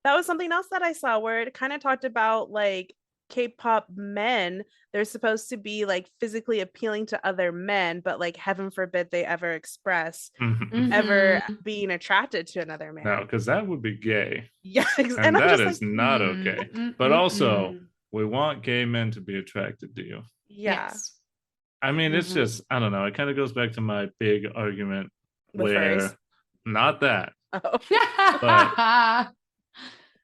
that was something else that I saw where it kind of talked about like K-pop men. They're supposed to be like physically appealing to other men, but like heaven forbid they ever express ever Mhm. being attracted to another No, man. because that would be gay. Yeah, And and I'm that just like, is not okay. But also, we want gay men to be attracted to you. yeah, Yes. I mean, it's Mhm. just, I don't know. It kind of goes back to my big argument with furries. where, not that, Oh, but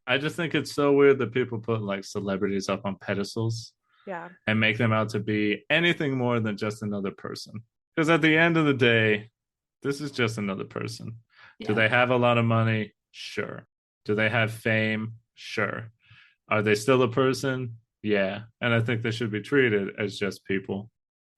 I just think it's so weird that people put like celebrities up on pedestals yeah, and make them out to be anything more than just another person. Because at the end of the day, this is just another person. Do Yeah. they have a lot of money? Sure. Do they have fame? Sure. Are they still a person? Yeah. And I think they should be treated as just people.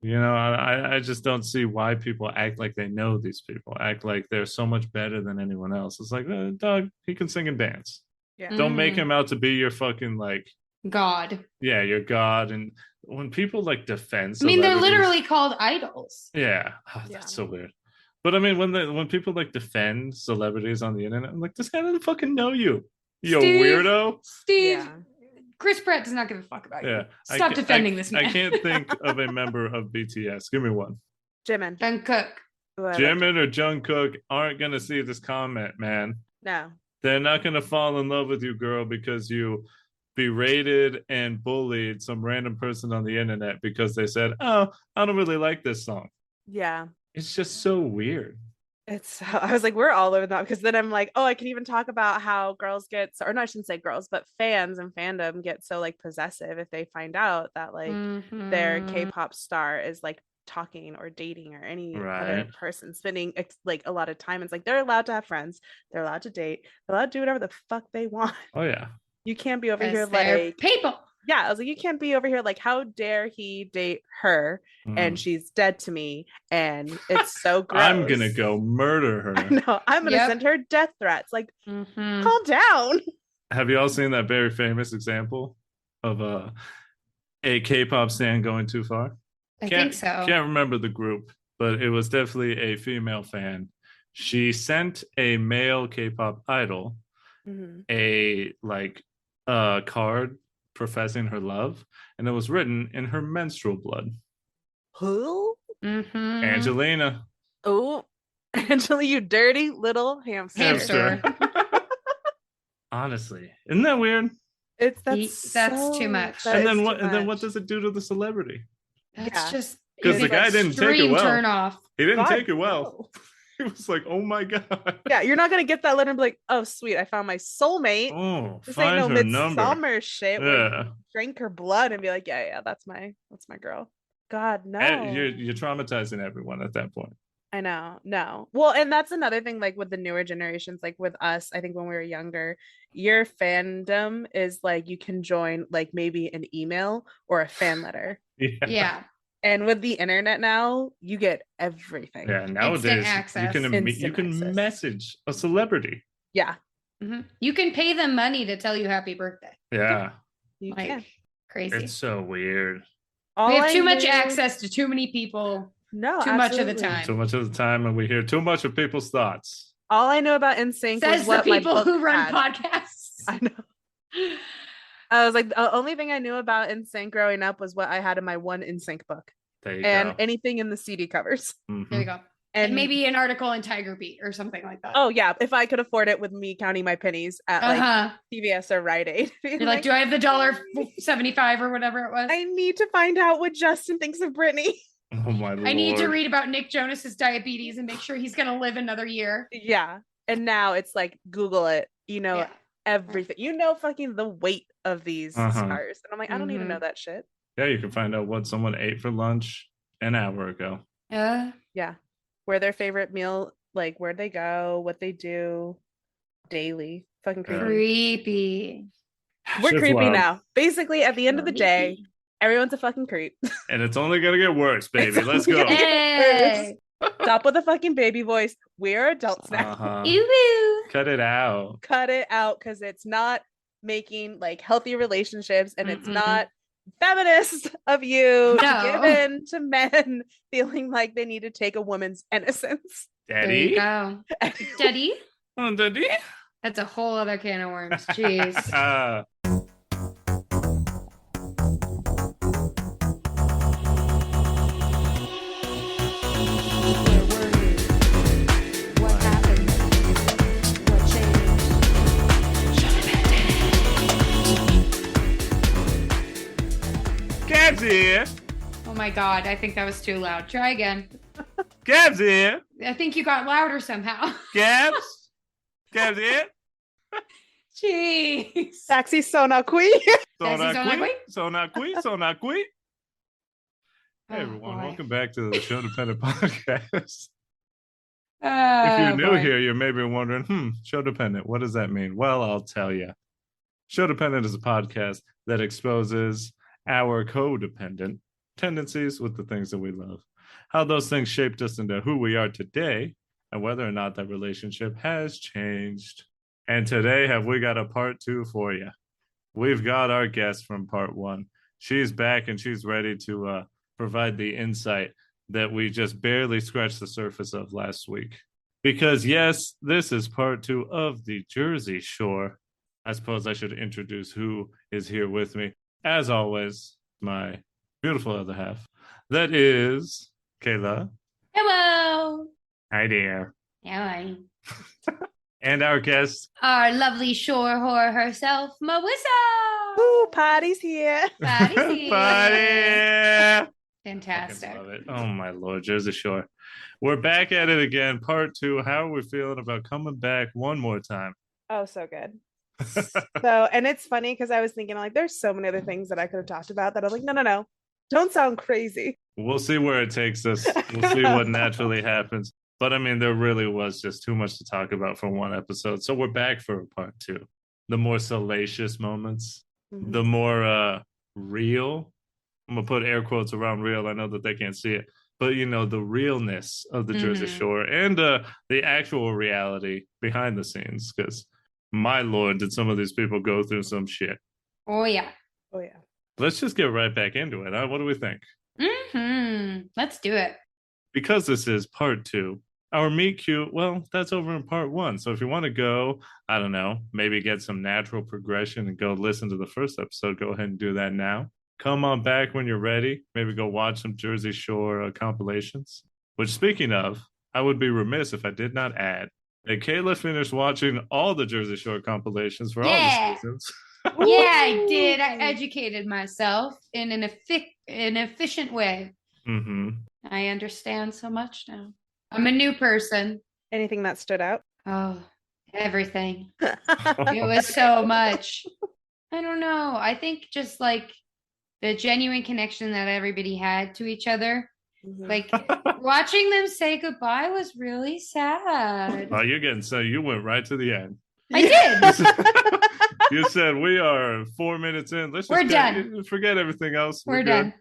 You know, I just don't see why people act like they know these people, act like they're so much better than anyone else. It's like, Doug, he can sing and dance. yeah, Don't make Mhm. him out to be your fucking like, God. yeah, your god. And when people like defend I mean, they're celebrities, literally called idols. yeah, yeah. that's so weird. But I mean, when people like defend celebrities on the internet, I'm like, this guy doesn't fucking know you, you Steve, weirdo. Steve, Yeah. Chris Pratt does not give a fuck about Yeah, you. Stop defending this man. I can't think of a member of BTS. Give me one. Jimin. Jungkook. Oh, I like Jimin or Jungkook aren't gonna see this comment, man. no. They're not gonna fall in love with you, girl, because you berated and bullied some random person on the internet because they said, "Oh, I don't really like this song." Yeah. It's just so weird. I was like, we're all over that because then I'm like, oh, I can even talk about how girls get so, or no, I shouldn't say girls, but fans and fandom get so like possessive if they find out that like their K-pop star is like talking or dating or any other Right. person spending like a lot of time. It's like they're allowed to have friends, they're allowed to date, they're allowed to do whatever the fuck they want. Oh yeah. You can't be over here They're like, people. yeah, I was like, you can't be over here like, how dare he date her and she's dead to me and it's so gross. I'm gonna go murder her. I know, I'm gonna send her death threats. Like, calm down. Have you all seen that very famous example of a K-pop stan going too far? I think so. Can't remember the group, but it was definitely a female fan. She sent a male K-pop idol a like card professing her love, and it was written in her menstrual blood. Who? Angelina. Oh, Angela, you dirty little hamster. Honestly, isn't that weird? That's so, too much. And then what? And then what does it do to the celebrity? That's just because the guy didn't take it well. Turn off. He didn't take it well. No. He was like, "Oh my god." Yeah, you're not gonna get that letter and be like, "Oh, sweet, I found my soulmate." Oh, this find ain't no her midsummer number. shit. Yeah, drink her blood and be like, "Yeah, that's my girl." God, no. You're traumatizing everyone at that point. I know, no. Well, and that's another thing, like with the newer generations, like with us, I think when we were younger, your fandom is like you can join like maybe an email or a fan letter. Yeah. And with the internet now, you get everything. Yeah, nowadays you can message a celebrity. Yeah. You can pay them money to tell you happy birthday. Yeah. You like can. Crazy. It's so weird. We have too much access to too many people. No, too much of the time. Too much of the time, and we hear too much of people's thoughts. All I know about NSYNC says was the people who run podcasts. I know. I was like, the only thing I knew about NSYNC growing up was what I had in my one NSYNC book. There you and go. anything in the CD covers. There you go. And maybe an article in Tiger Beat or something like that. Oh yeah, if I could afford it with me counting my pennies at like CVS or Rite Aid. You're like, do I have the $1.75 or whatever it was? I need to find out what Justin thinks of Britney. Oh my Lord. I need to read about Nick Jonas's diabetes and make sure he's gonna live another year. Yeah. And now it's like Google it. You know everything. You know fucking the weight of these stars. And I'm like, I don't need to know that shit. Yeah, you can find out what someone ate for lunch an hour ago. Yeah. Where their favorite meal, like where they go, what they do daily. Fucking creepy. Creepy. We're creepy now. Basically, at the end of the day, everyone's a fucking creep. And it's only gonna get worse, baby. Let's go. Hey. Stop with the fucking baby voice. We're adults now. Cut it out. Cut it out, because it's not making like healthy relationships, and it's not feminist of you to give in to men feeling like they need to take a woman's innocence. Daddy. Daddy. Oh, daddy. That's a whole other can of worms. Jeez. Gab's here. Oh my God, I think that was too loud. Try again. Gab's here. I think you got louder somehow. Gab's here. Jeez. Taxi Sona Kui. Sona Kui. Hey everyone, welcome back to the Sho-Dependent podcast. If you're new here, you're maybe wondering, Sho-Dependent, what does that mean? Well, I'll tell you. Sho-Dependent is a podcast that exposes our codependent tendencies with the things that we love, how those things shaped us into who we are today, and whether or not that relationship has changed. And today, have we got a part 2 for you? We've got our guest from part 1. She's back and she's ready to provide the insight that we just barely scratched the surface of last week. Because yes, this is part 2 of the Jersey Shore. I suppose I should introduce who is here with me. As always, my beautiful other half. That is Kayla. Hello. Hi there. Hello. And our guest. Our lovely shore whore herself, Melissa. Ooh, Patty's here. Patty's here. Patty. Fantastic. I love it. Oh my Lord, Jersey Shore. We're back at it again, part 2. How are we feeling about coming back one more time? Oh, so good. So, and it's funny because I was thinking like there's so many other things that I could have talked about that I was like, no, don't sound crazy. We'll see where it takes us. We'll see what naturally happens. But I mean, there really was just too much to talk about for one episode. So we're back for part 2. The more salacious moments, the more real. I'm going to put air quotes around real. I know that they can't see it. But, you know, the realness of the Jersey Shore and the actual reality behind the scenes. Because, my Lord, did some of these people go through some shit. Oh, yeah. Oh, yeah. Let's just get right back into it. Huh? What do we think? Let's do it. Because this is part 2, our meet cute, well, that's over in part 1. So if you want to go, I don't know, maybe get some natural progression and go listen to the first episode, go ahead and do that now. Come on back when you're ready. Maybe go watch some Jersey Shore compilations. Which, speaking of, I would be remiss if I did not add that Kayla finished watching all the Jersey Shore compilations for all the seasons. Yeah, I did. I educated myself in an efficient way. I understand so much now. I'm a new person. Anything that stood out? Oh, everything. It was so much. I don't know. I think just like the genuine connection that everybody had to each other. Like watching them say goodbye was really sad. Oh, you're getting so you went right to the end. I did. You said we are 4 minutes in. We're done. Forget everything else. We're done.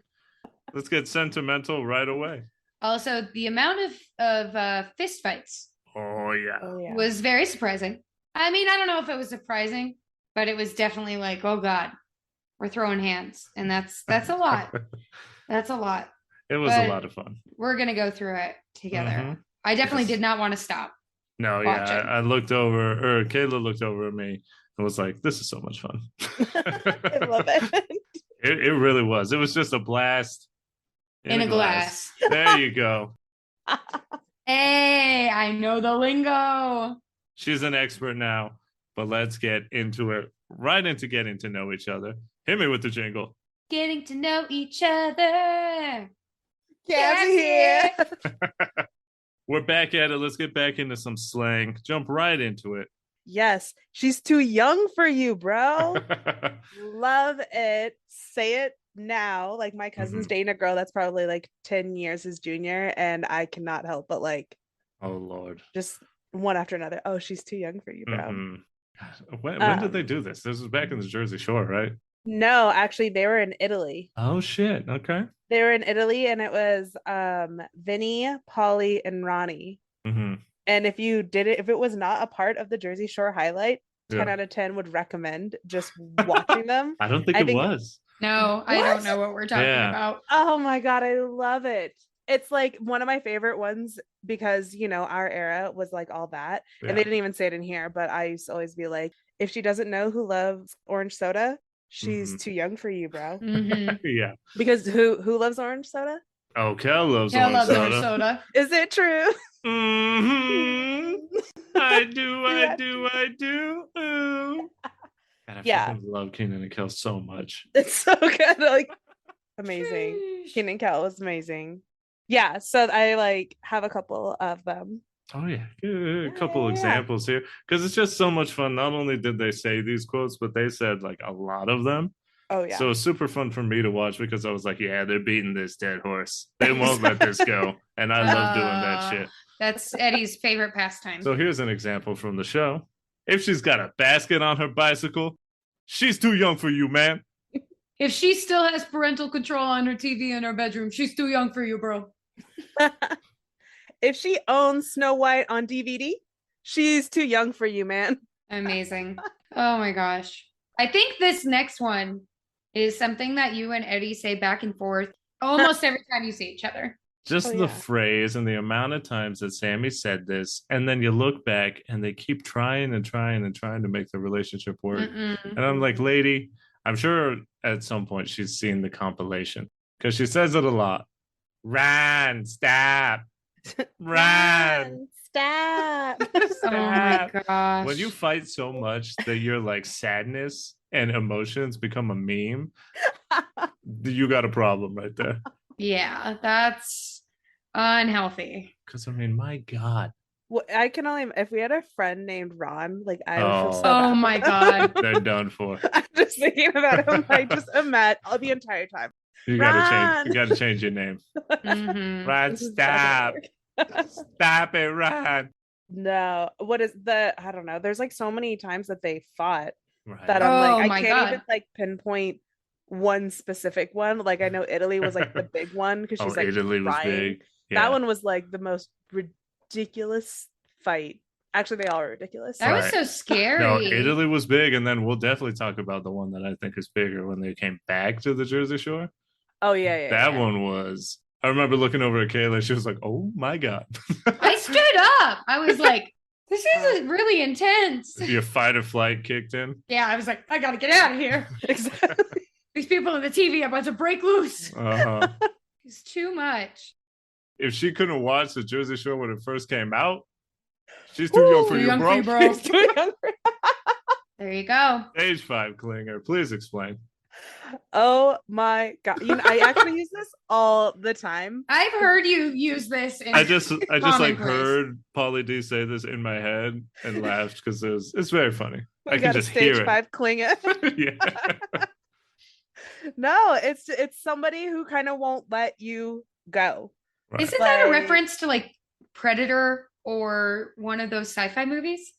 Let's get sentimental right away. Also, the amount of fist fights. Oh yeah. Was very surprising. I mean, I don't know if it was surprising, but it was definitely like, oh God, we're throwing hands, and that's a lot. That's a lot. It was a lot of fun. We're gonna go through it together. I definitely did not want to stop. No, I looked over, or Kayla looked over at me and was like, "This is so much fun." I love it. It really was. It was just a blast in a glass. There you go. Hey, I know the lingo. She's an expert now, but let's get into it. Right into getting to know each other. Hit me with the jingle. Getting to know each other. Gab's here. We're back at it. Let's get back into some slang. Jump right into it. Yes. She's too young for you, bro. Love it. Say it now. Like my cousin's dating a girl that's probably like 10 years his junior, and I cannot help but like, oh Lord, just one after another. Oh, she's too young for you, bro. When did they do this? This was back in the Jersey Shore, right? No, actually they were in Italy. Oh shit. Okay. They were in Italy, and it was Vinny, Polly, and Ronnie. And if it was not a part of the Jersey Shore highlight, 10 out of 10 would recommend just watching them. I don't think it was. No, I don't know what we're talking about. Oh my God, I love it. It's like one of my favorite ones because, our era was like all that. Yeah. And they didn't even say it in here, but I used to always be like, if she doesn't know who loves orange soda, she's too young for you, bro. Yeah. Because who loves orange soda? Oh, Kel loves Kel orange loves soda. orange soda. Is it true? I do. Ooh. God, I Yeah. fucking love Keenan and Kel so much. It's so good. Like, amazing. Keenan and Kel was amazing. Yeah, so I like have a couple of them. Oh yeah, a couple examples here because it's just so much fun. Not only did they say these quotes, but they said like a lot of them. Oh yeah. So it's super fun for me to watch because I was like, yeah, they're beating this dead horse. They won't let this go, and I love doing that shit. That's Eddie's favorite pastime. So here's an example from the show. If she's got a basket on her bicycle, she's too young for you, man. If she still has parental control on her TV in her bedroom, she's too young for you, bro. If she owns Snow White on DVD, she's too young for you, man. Amazing. Oh my gosh. I think this next one is something that you and Eddie say back and forth almost every time you see each other. Just the phrase and the amount of times that Sammy said this, and then you look back and they keep trying and trying and trying to make the relationship work. And I'm like, lady, I'm sure at some point she's seen the compilation because she says it a lot. Run, stop. Run, stop. Oh my gosh. When you fight so much that your like sadness and emotions become a meme, you got a problem right there. Yeah, that's unhealthy. Because I mean, my God. Well, I can only if we had a friend named Ron, like I would feel so Oh bad my God. They're done for. I'm just thinking about him like just Matt all the entire time. You gotta change your name. Ron, stop. Stop it, Ron. No. What is I don't know. There's like so many times that they fought right. that I'm like, I can't even like pinpoint one specific one. Like I know Italy was like the big one because she's like Italy was big. Yeah. That one was like the most ridiculous fight. Actually, they all are ridiculous. That was so scary. No, Italy was big, and then we'll definitely talk about the one that I think is bigger when they came back to the Jersey Shore. Oh yeah. That one was. I remember looking over at Kayla. She was like, "Oh my God!" I stood up. I was like, "This is really intense." Your fight or flight kicked in. Yeah, I was like, "I gotta get out of here." Exactly. These people on the TV are about to break loose. It's too much. If she couldn't watch the Jersey Shore when it first came out, she's too young for you, bro. She's too young for There you go. Stage 5 clinger. Please explain. Oh my God. I actually use this all the time. I've heard you use this in I just like heard Pauly D say this in my head and laughed because it's very funny. I can just hear it. Stage 5 clinger. Yeah. No, it's somebody who kind of won't let you go. Right. Isn't that a reference to like Predator or one of those sci-fi movies?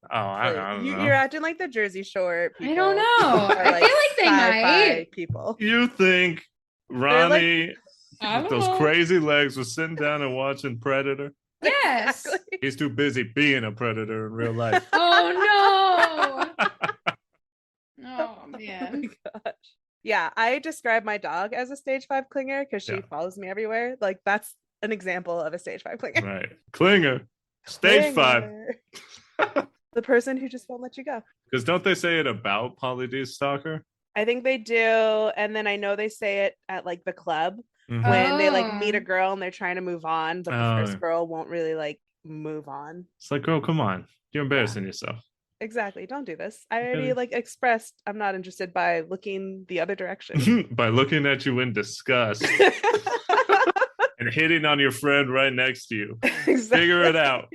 Oh, I don't know. You're acting like the Jersey Shore people. I don't know. I feel like they might. People. You think Ronnie with those crazy legs was sitting down and watching Predator? Yes. Exactly. He's too busy being a predator in real life. Oh no. Oh man. Oh my gosh. Yeah, I describe my dog as a stage 5 clinger because she follows me everywhere. Like that's an example of a stage 5 clinger. Right. Clinger. Stage 5. The person who just won't let you go. Because don't they say it about Pauly D's stalker? I think they do. And then I know they say it at like the club when they like meet a girl and they're trying to move on, but the first girl won't really like move on. It's like, girl, come on. You're embarrassing yourself. Exactly. Don't do this. I already like expressed I'm not interested by looking the other direction. By looking at you in disgust. And hitting on your friend right next to you. Exactly. Figure it out.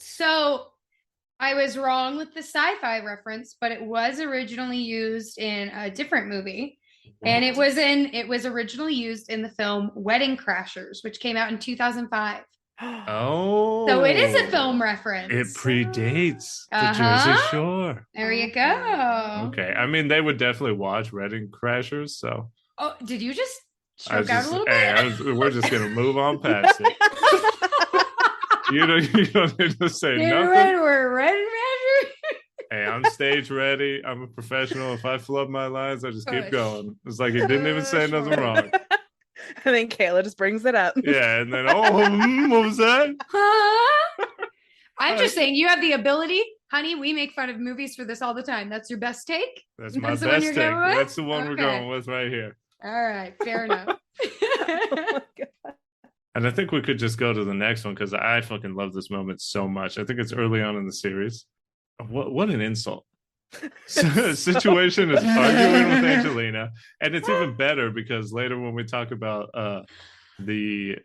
So I was wrong with the sci-fi reference, but it was originally used in a different movie. What? And it was originally used in the film Wedding Crashers, which came out in 2005. Oh. So it is a film reference. It predates the Jersey Shore. There you go. Okay. I mean, they would definitely watch Wedding Crashers, so. Oh, did you just choke out a little bit? Hey, we're just going to move on past it. You don't need to say nothing. We're ready. Hey, I'm stage ready. I'm a professional. If I flub my lines, I just keep going. It's like he didn't even say nothing wrong. And then Kayla just brings it up. Yeah, and then what was that? I'm just saying, you have the ability, honey. We make fun of movies for this all the time. That's your best take. That's my best take. That's the one we're going with right here. All right, fair enough. Oh and I think we could just go to the next one because I fucking love this moment so much. I think it's early on in the series. What an insult. Situation is arguing with Angelina, and it's even better because later when we talk about the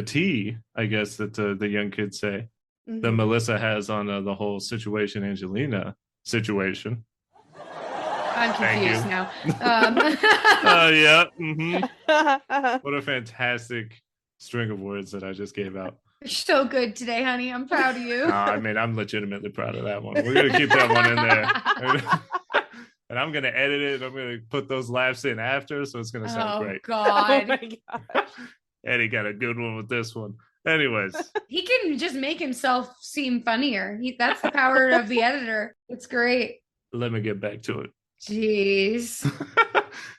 tea, I guess that the young kids say that Melissa has on the whole situation Angelina situation. I'm confused now. Yeah. What a fantastic string of words that I just gave out. You're so good today, honey. I'm proud of you. I mean, I'm legitimately proud of that one. We're going to keep that one in there. And I'm going to edit it. I'm going to put those laughs in after, so it's going to sound great. God. Oh, my gosh. Eddie got a good one with this one. Anyways. He can just make himself seem funnier. That's the power of the editor. It's great. Let me get back to it. Jeez.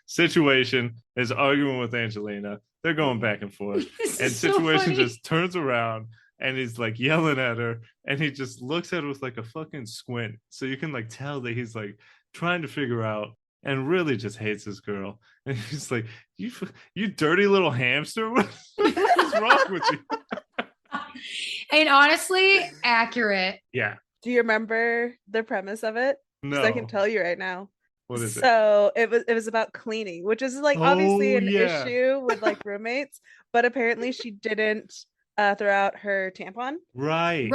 Situation is arguing with Angelina. They're going back and forth. And Situation just turns around and he's like yelling at her. And he just looks at her with like a fucking squint. So you can like tell that he's like trying to figure out and really just hates this girl. And he's like, you dirty little hamster. What is wrong with you? And honestly, accurate. Yeah. Do you remember the premise of it? No. I can tell you right now. What is it? So it was about cleaning, which is like obviously an issue with like roommates, but apparently she didn't throw out her tampon. Right.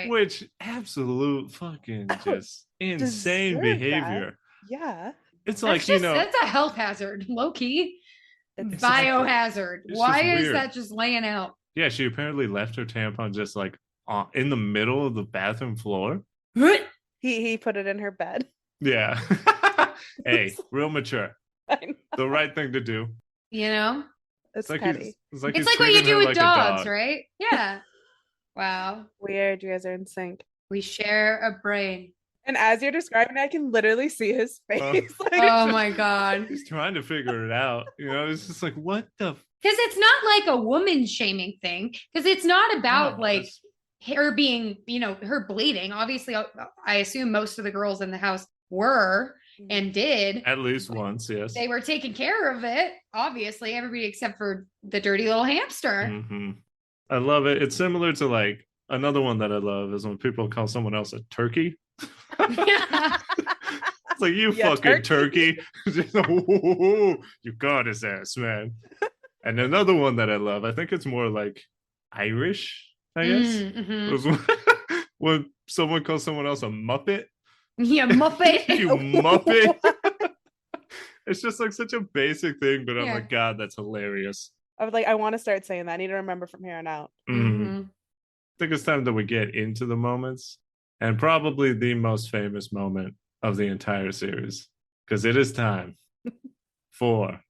Which absolute fucking just insane behavior. That. Yeah. It's like, that's a health hazard, low key. Biohazard. Why is that just laying out? Yeah, she apparently left her tampon just like in the middle of the bathroom floor. He put it in her bed. Yeah. Hey, real mature. The right thing to do. You know? It's like petty. It's like what you do with dogs, right? Yeah. Wow. Weird. You guys are in sync. We share a brain. And as you're describing it, I can literally see his face. Oh my God. He's trying to figure it out. It's just like, what the? Because it's not like a woman shaming thing. Because it's not about her being, her bleeding. Obviously, I assume most of the girls in the house were and did. At least once, yes. They were taking care of it. Obviously, everybody except for the dirty little hamster. Mm-hmm. I love it. It's similar to like another one that I love is when people call someone else a turkey. It's like, you fucking turkey. You got his ass, man. And another one that I love, I think it's more like Irish, I guess. When someone calls someone else a muppet. Yeah, muppet. You muppet. It's just like such a basic thing, but I'm like, God, that's hilarious. I was like, I want to start saying that. I need to remember from here on out. I think it's time that we get into the moments, and probably the most famous moment of the entire series, because it is time for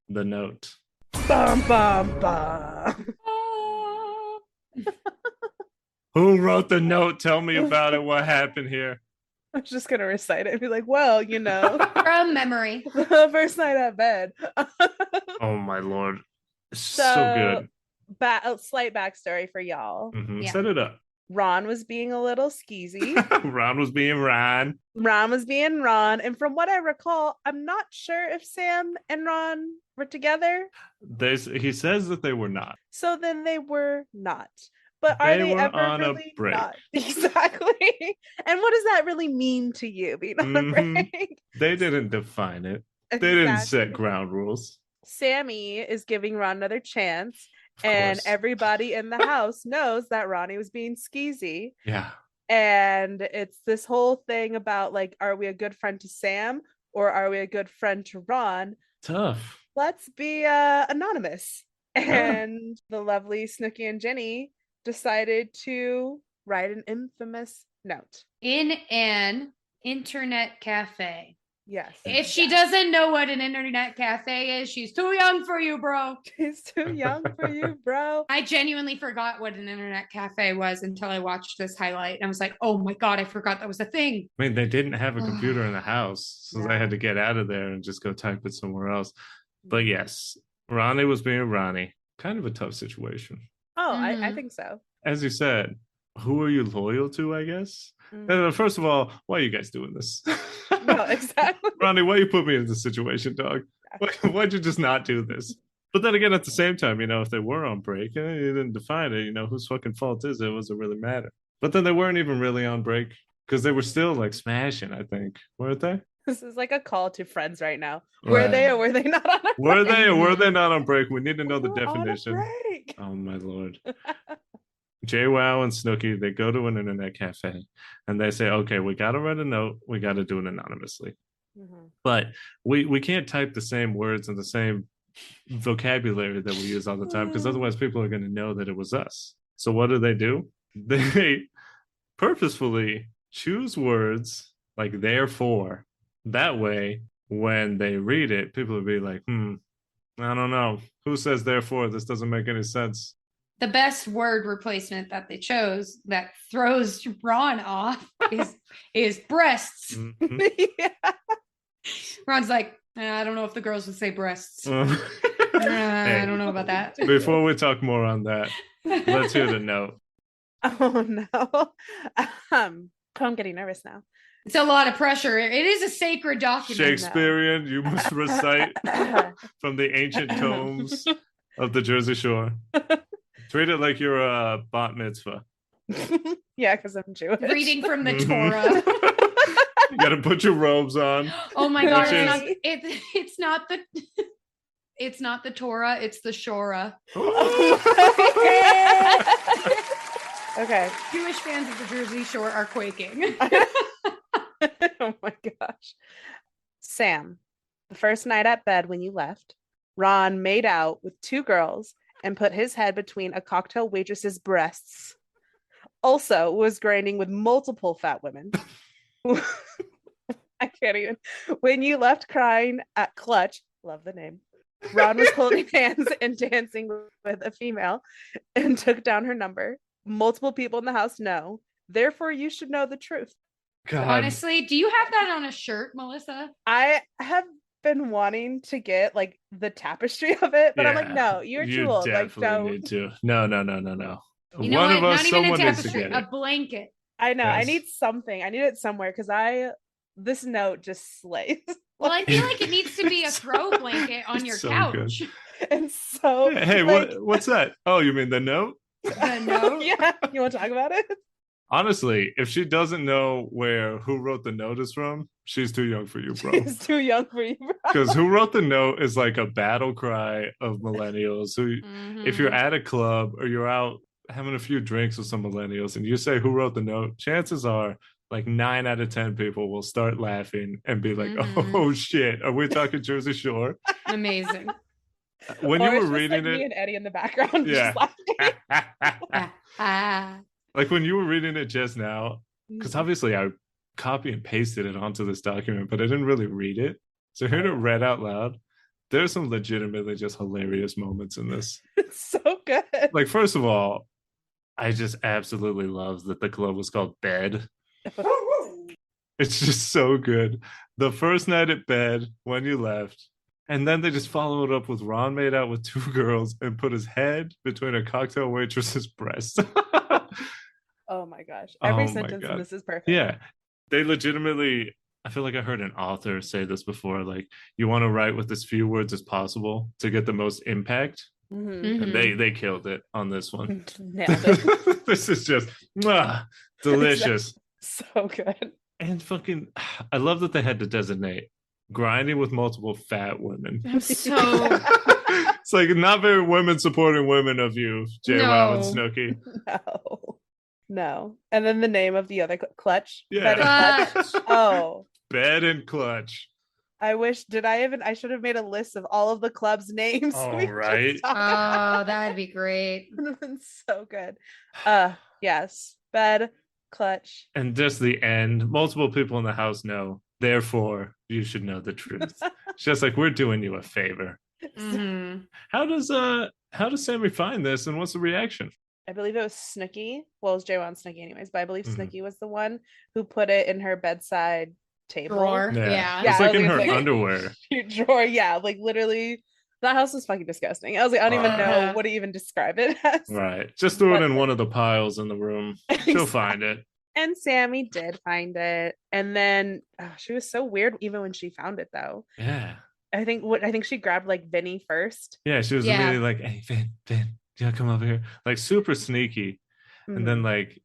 the note. Bum, bum, bum. Who wrote the note? Tell me about it. What happened here? I was just going to recite it and be like, well, from memory. The first night at bed. Oh, my Lord. So good. A slight backstory for y'all. Set it up. Ron was being a little skeezy. Ron was being Ron. Ron was being Ron. And from what I recall, I'm not sure if Sam and Ron were together. He says that they were not. So then they were not. But are they ever on really a break? Not? Exactly. And what does that really mean to you, being on a break? They didn't define it. Exactly. They didn't set ground rules. Sammy is giving Ron another chance. And everybody in the house knows that Ronnie was being skeezy. Yeah. And it's this whole thing about like, are we a good friend to Sam or are we a good friend to Ron? Tough. Let's be anonymous. And the lovely Snooki and Jenny decided to write an infamous note. In an internet cafe. Yes. If she doesn't know what an internet cafe is, she's too young for you, bro. She's too young for you, bro. I genuinely forgot what an internet cafe was until I watched this highlight. And I was like, oh my God, I forgot that was a thing. I mean, they didn't have a computer in the house, so they had to get out of there and just go type it somewhere else. But yes, Ronnie was being Ronnie. Kind of a tough situation. Oh, I think so. As you said, who are you loyal to, I guess? First of all, why are you guys doing this? No, exactly. Ronnie, why you put me in this situation, dog? Why'd you just not do this? But then again, at the same time, if they were on break, you didn't define it, whose fucking fault is it? It doesn't really matter. But then they weren't even really on break because they were still like smashing, I think. Weren't they? This is like a call to friends right now. Were they or were they not on a break? Were they or were they not on break? We need to know the definition. On a break. Oh my lord. JWoww and Snooki, they go to an internet cafe and they say, okay, we got to write a note. We got to do it anonymously. But we can't type the same words and the same vocabulary that we use all the time because otherwise people are going to know that it was us. So what do? They purposefully choose words like therefore. That way, when they read it, people will be like, I don't know. Who says therefore? This doesn't make any sense. The best word replacement that they chose that throws Ron off is breasts. Yeah. Ron's like, I don't know if the girls would say breasts. I don't know about that. Before we talk more on that, let's hear the note. Oh no. I'm getting nervous now. It's a lot of pressure. It is a sacred document. Shakespearean, you must recite from the ancient tomes of the Jersey Shore. Treat it like you're a bat mitzvah. Yeah, because I'm Jewish. Reading from the Torah. You got to put your robes on. Oh my God! It's not the Torah. It's the Shora. Okay. Jewish fans of the Jersey Shore are quaking. Oh my gosh. Sam, the first night at bed when you left, Ron made out with two girls and put his head between a cocktail waitress's breasts. Also was grinding with multiple fat women. I can't even. When you left crying at Clutch, love the name, Ron was holding hands and dancing with a female and took down her number. Multiple people in the house know. Therefore, you should know the truth. God. Honestly, do you have that on a shirt, Melissa? I have been wanting to get like the tapestry of it, but I'm like, no, you're too old. Like, don't. Need to. No. You know what? Not even a tapestry, a blanket. I know. Yes. I need something. I need it somewhere because this note just slays. Well, I feel like it needs to be a throw blanket on your couch. Good. And so, hey, like, what's that? Oh, you mean the note? The note? Yeah. You want to talk about it? Honestly, if she doesn't know who wrote the note is from, she's too young for you, bro. She's too young for you, bro. Because who wrote the note is like a battle cry of millennials. Who, if you're at a club or you're out having a few drinks with some millennials and you say who wrote the note, chances are like 9 out of 10 people will start laughing and be like, oh shit, are we talking Jersey Shore? Amazing. When you were reading it, me and Eddie in the background, yeah. Just laughing. Like when you were reading it just now, because obviously I copy and pasted it onto this document, but I didn't really read it. So hearing it read out loud, there's some legitimately just hilarious moments in this. It's so good. Like, first of all, I just absolutely love that the club was called Bed. It's just so good. The first night at bed when you left, and then they just follow it up with Ron made out with two girls and put his head between a cocktail waitress's breast. Oh my gosh. Every sentence in this is perfect. Yeah. They legitimately, I feel like I heard an author say this before, like, you want to write with as few words as possible to get the most impact. And they killed it on this one. Nailed it. This is just delicious. So good. And fucking, I love that they had to designate grinding with multiple fat women. So it's like not very women supporting women of you, JWoww and Snooki. No. And then the name of the other Clutch. Yeah. Bed and Clutch. Oh. Bed and Clutch. I should have made a list of all of the club's names. Oh, right. Oh, that'd be great. It would have been so good. Yes. Bed, Clutch. And just the end. Multiple people in the house know. Therefore, you should know the truth. It's just like, we're doing you a favor. How does Sammy find this, and what's the reaction? I believe it was Snooki. Well, it was JWoww and Snooki anyways, but I believe Snooki was the one who put it in her bedside table. Drawer. Yeah. It's like in her underwear. Drawer, yeah. Like literally That house was fucking disgusting. I was like, I don't even know what to even describe it as. Right. Just throw it in one of the piles in the room. She'll find it. And Sammy did find it. And then she was so weird even when she found it though. Yeah. I think she grabbed like Vinny first. Yeah, she was immediately like, hey, Vin, yeah, come over here. Like super sneaky. Mm-hmm. And then like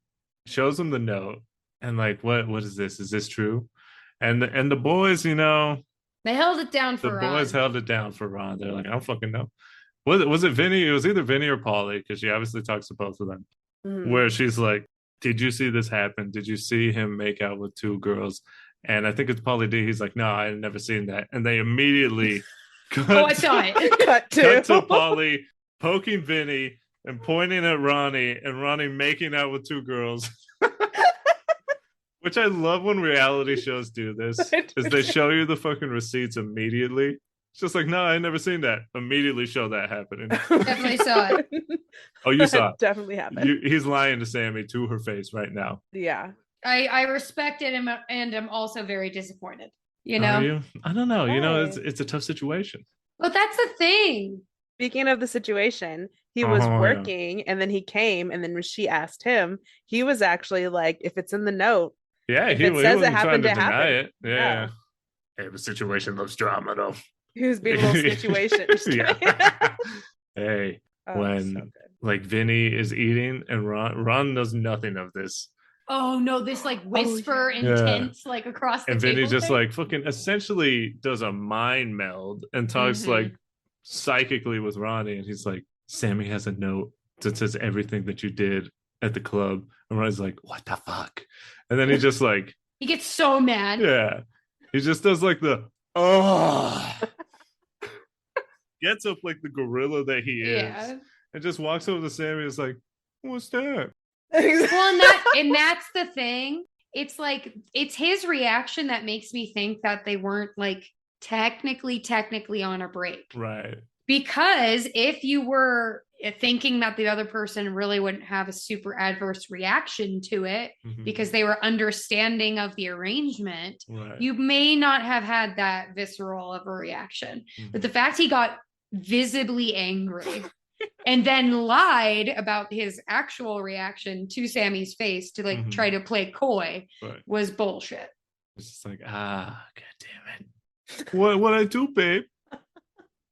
shows him the note and like, what is this? Is this true? And the boys, you know, they held it down for Ron. The boys held it down for Ron. They're like, I don't fucking know. Was it Vinny? It was either Vinny or Polly, because she obviously talks to both of them. Mm-hmm. Where she's like, did you see this happen? Did you see him make out with 2 girls? And I think it's Pauly D. He's like, no, I had never seen that. And they immediately I saw it. cut to Pauly poking Vinny and pointing at Ronnie, and Ronnie making out with 2 girls. Which I love when reality shows do this, is they show you the fucking receipts immediately. It's just like, no, I never seen that. Immediately show that happening. Definitely saw it. Oh, you saw it. Definitely happened. He's lying to Sammy to her face right now. Yeah. I respect it, and I'm also very disappointed. You know? Are you? I don't know. Why? You know, it's a tough situation. Well, that's the thing. Speaking of the situation, he was working and then he came, and then when she asked him, he was actually like, if it's in the note, yeah, if it says it happened, it happened. It. Yeah. Hey, the situation loves drama though. He was being a little situation. Yeah. Hey, when like Vinny is eating and Ron knows nothing of this. Oh no, this like whisper intense like across the and table. And Vinny just like fucking essentially does a mind meld and talks like psychically with Ronnie, and he's like, Sammy has a note that says everything that you did at the club. And Ronnie's like, what the fuck? And then he just like he gets so mad. Yeah. He just does like the gets up like the gorilla that he is, and just walks over to Sammy and is like, what's that? Well, and that's the thing. It's like, it's his reaction that makes me think that they weren't like technically on a break. Right. Because if you were thinking that the other person really wouldn't have a super adverse reaction to it because they were understanding of the arrangement, you may not have had that visceral of a reaction. But the fact he got visibly angry and then lied about his actual reaction to Sammy's face to like try to play coy was bullshit. It's just like, god damn it. What I do, babe?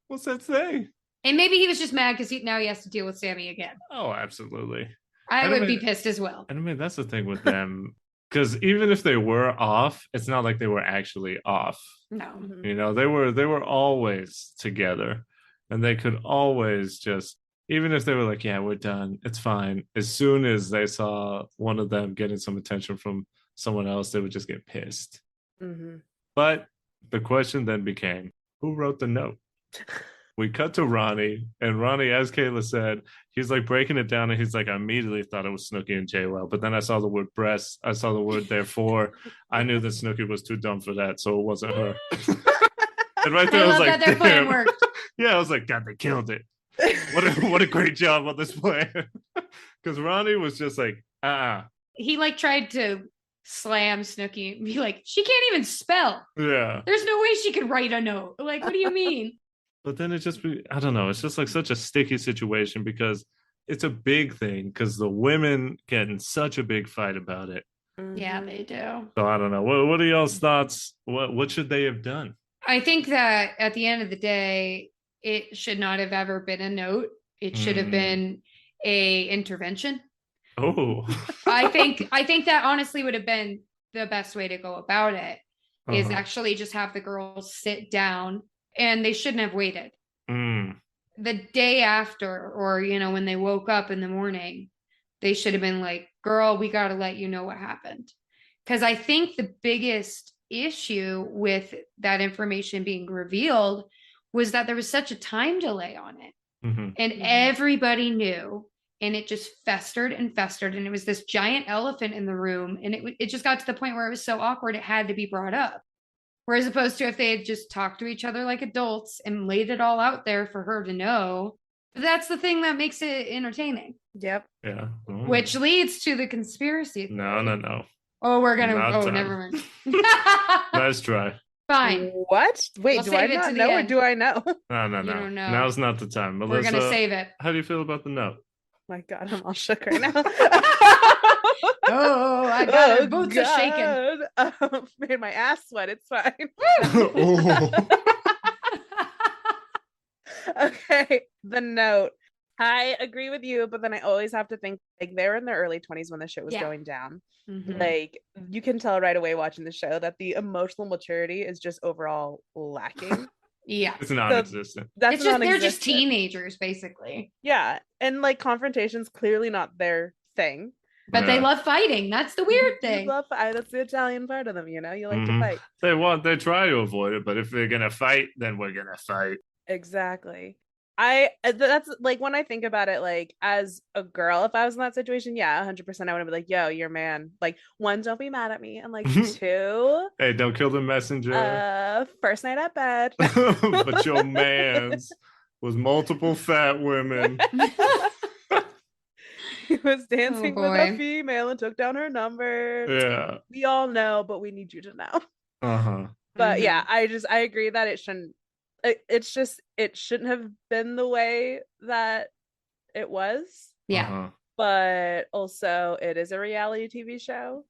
What's that say? And maybe he was just mad because now he has to deal with Sammy again. Oh, absolutely. I would be pissed as well. And I mean, that's the thing with them. Because even if they were off, it's not like they were actually off. No. You know, they were always together. And they could always just, even if they were like, yeah, we're done, it's fine. As soon as they saw one of them getting some attention from someone else, they would just get pissed. But the question then became, who wrote the note? We cut to Ronnie, and Ronnie, as Kayla said, he's like breaking it down, and he's like, I immediately thought it was Snooki and JWoww, but then I saw the word breast, I saw the word therefore, I knew that Snooki was too dumb for that, so it wasn't her. And right there, I was like, their plan worked. Yeah, I was like, God, they killed it. What a great job on this plan. Because Ronnie was just like, He like tried to slam Snooki and be like, she can't even spell. Yeah. There's no way she could write a note. Like, what do you mean? But then it just, I don't know, it's just like such a sticky situation because it's a big thing because the women get in such a big fight about it. Yeah, they do. So I don't know. What are y'all's thoughts? What should they have done? I think that at the end of the day, it should not have ever been a note. It should have been a intervention. Oh. I think that honestly would have been the best way to go about it, is actually just have the girls sit down, and they shouldn't have waited. The day after, or, you know, when they woke up in the morning, they should have been like, girl, we got to let you know what happened. Because I think the biggest issue with that information being revealed was that there was such a time delay on it. And everybody knew, and it just festered and festered, and it was this giant elephant in the room, and it just got to the point where it was so awkward it had to be brought up. Whereas opposed to if they had just talked to each other like adults and laid it all out there for her to know. That's the thing that makes it entertaining. Yep. Yeah. Which leads to the conspiracy theory. No. Oh, we're gonna. Never mind. Nice try. Fine. What? Wait, We'll do I save it not to the know or end. do I know? No. You don't know. Now's not the time. Melissa, We're gonna save it. How do you feel about the note? My God, I'm all shook right now. Oh, I got her boots are shaking. Made my ass sweat. It's fine. Okay, the note. I agree with you, but then I always have to think like they were in their early 20s when the shit was going down. Like you can tell right away watching the show that the emotional maturity is just overall lacking. Yeah. It's non-existent. So that's they're just teenagers, basically. Yeah. And like confrontation's clearly not their thing. But they love fighting. That's the weird thing. That's the Italian part of them, you know? You like to fight. They try to avoid it, but if they're gonna fight, then we're gonna fight. Exactly. That's like when I think about it, like as a girl, if I was in that situation, yeah, 100% I would be like, yo, you're man. Like, one, don't be mad at me. And like, two, hey, don't kill the messenger. First night at bed. But your man's was multiple fat women. He was dancing with a female and took down her number. Yeah. We all know, but we need you to know. Uh-huh. But yeah, I agree that it shouldn't have been the way that it was. Yeah. But also it is a reality TV show.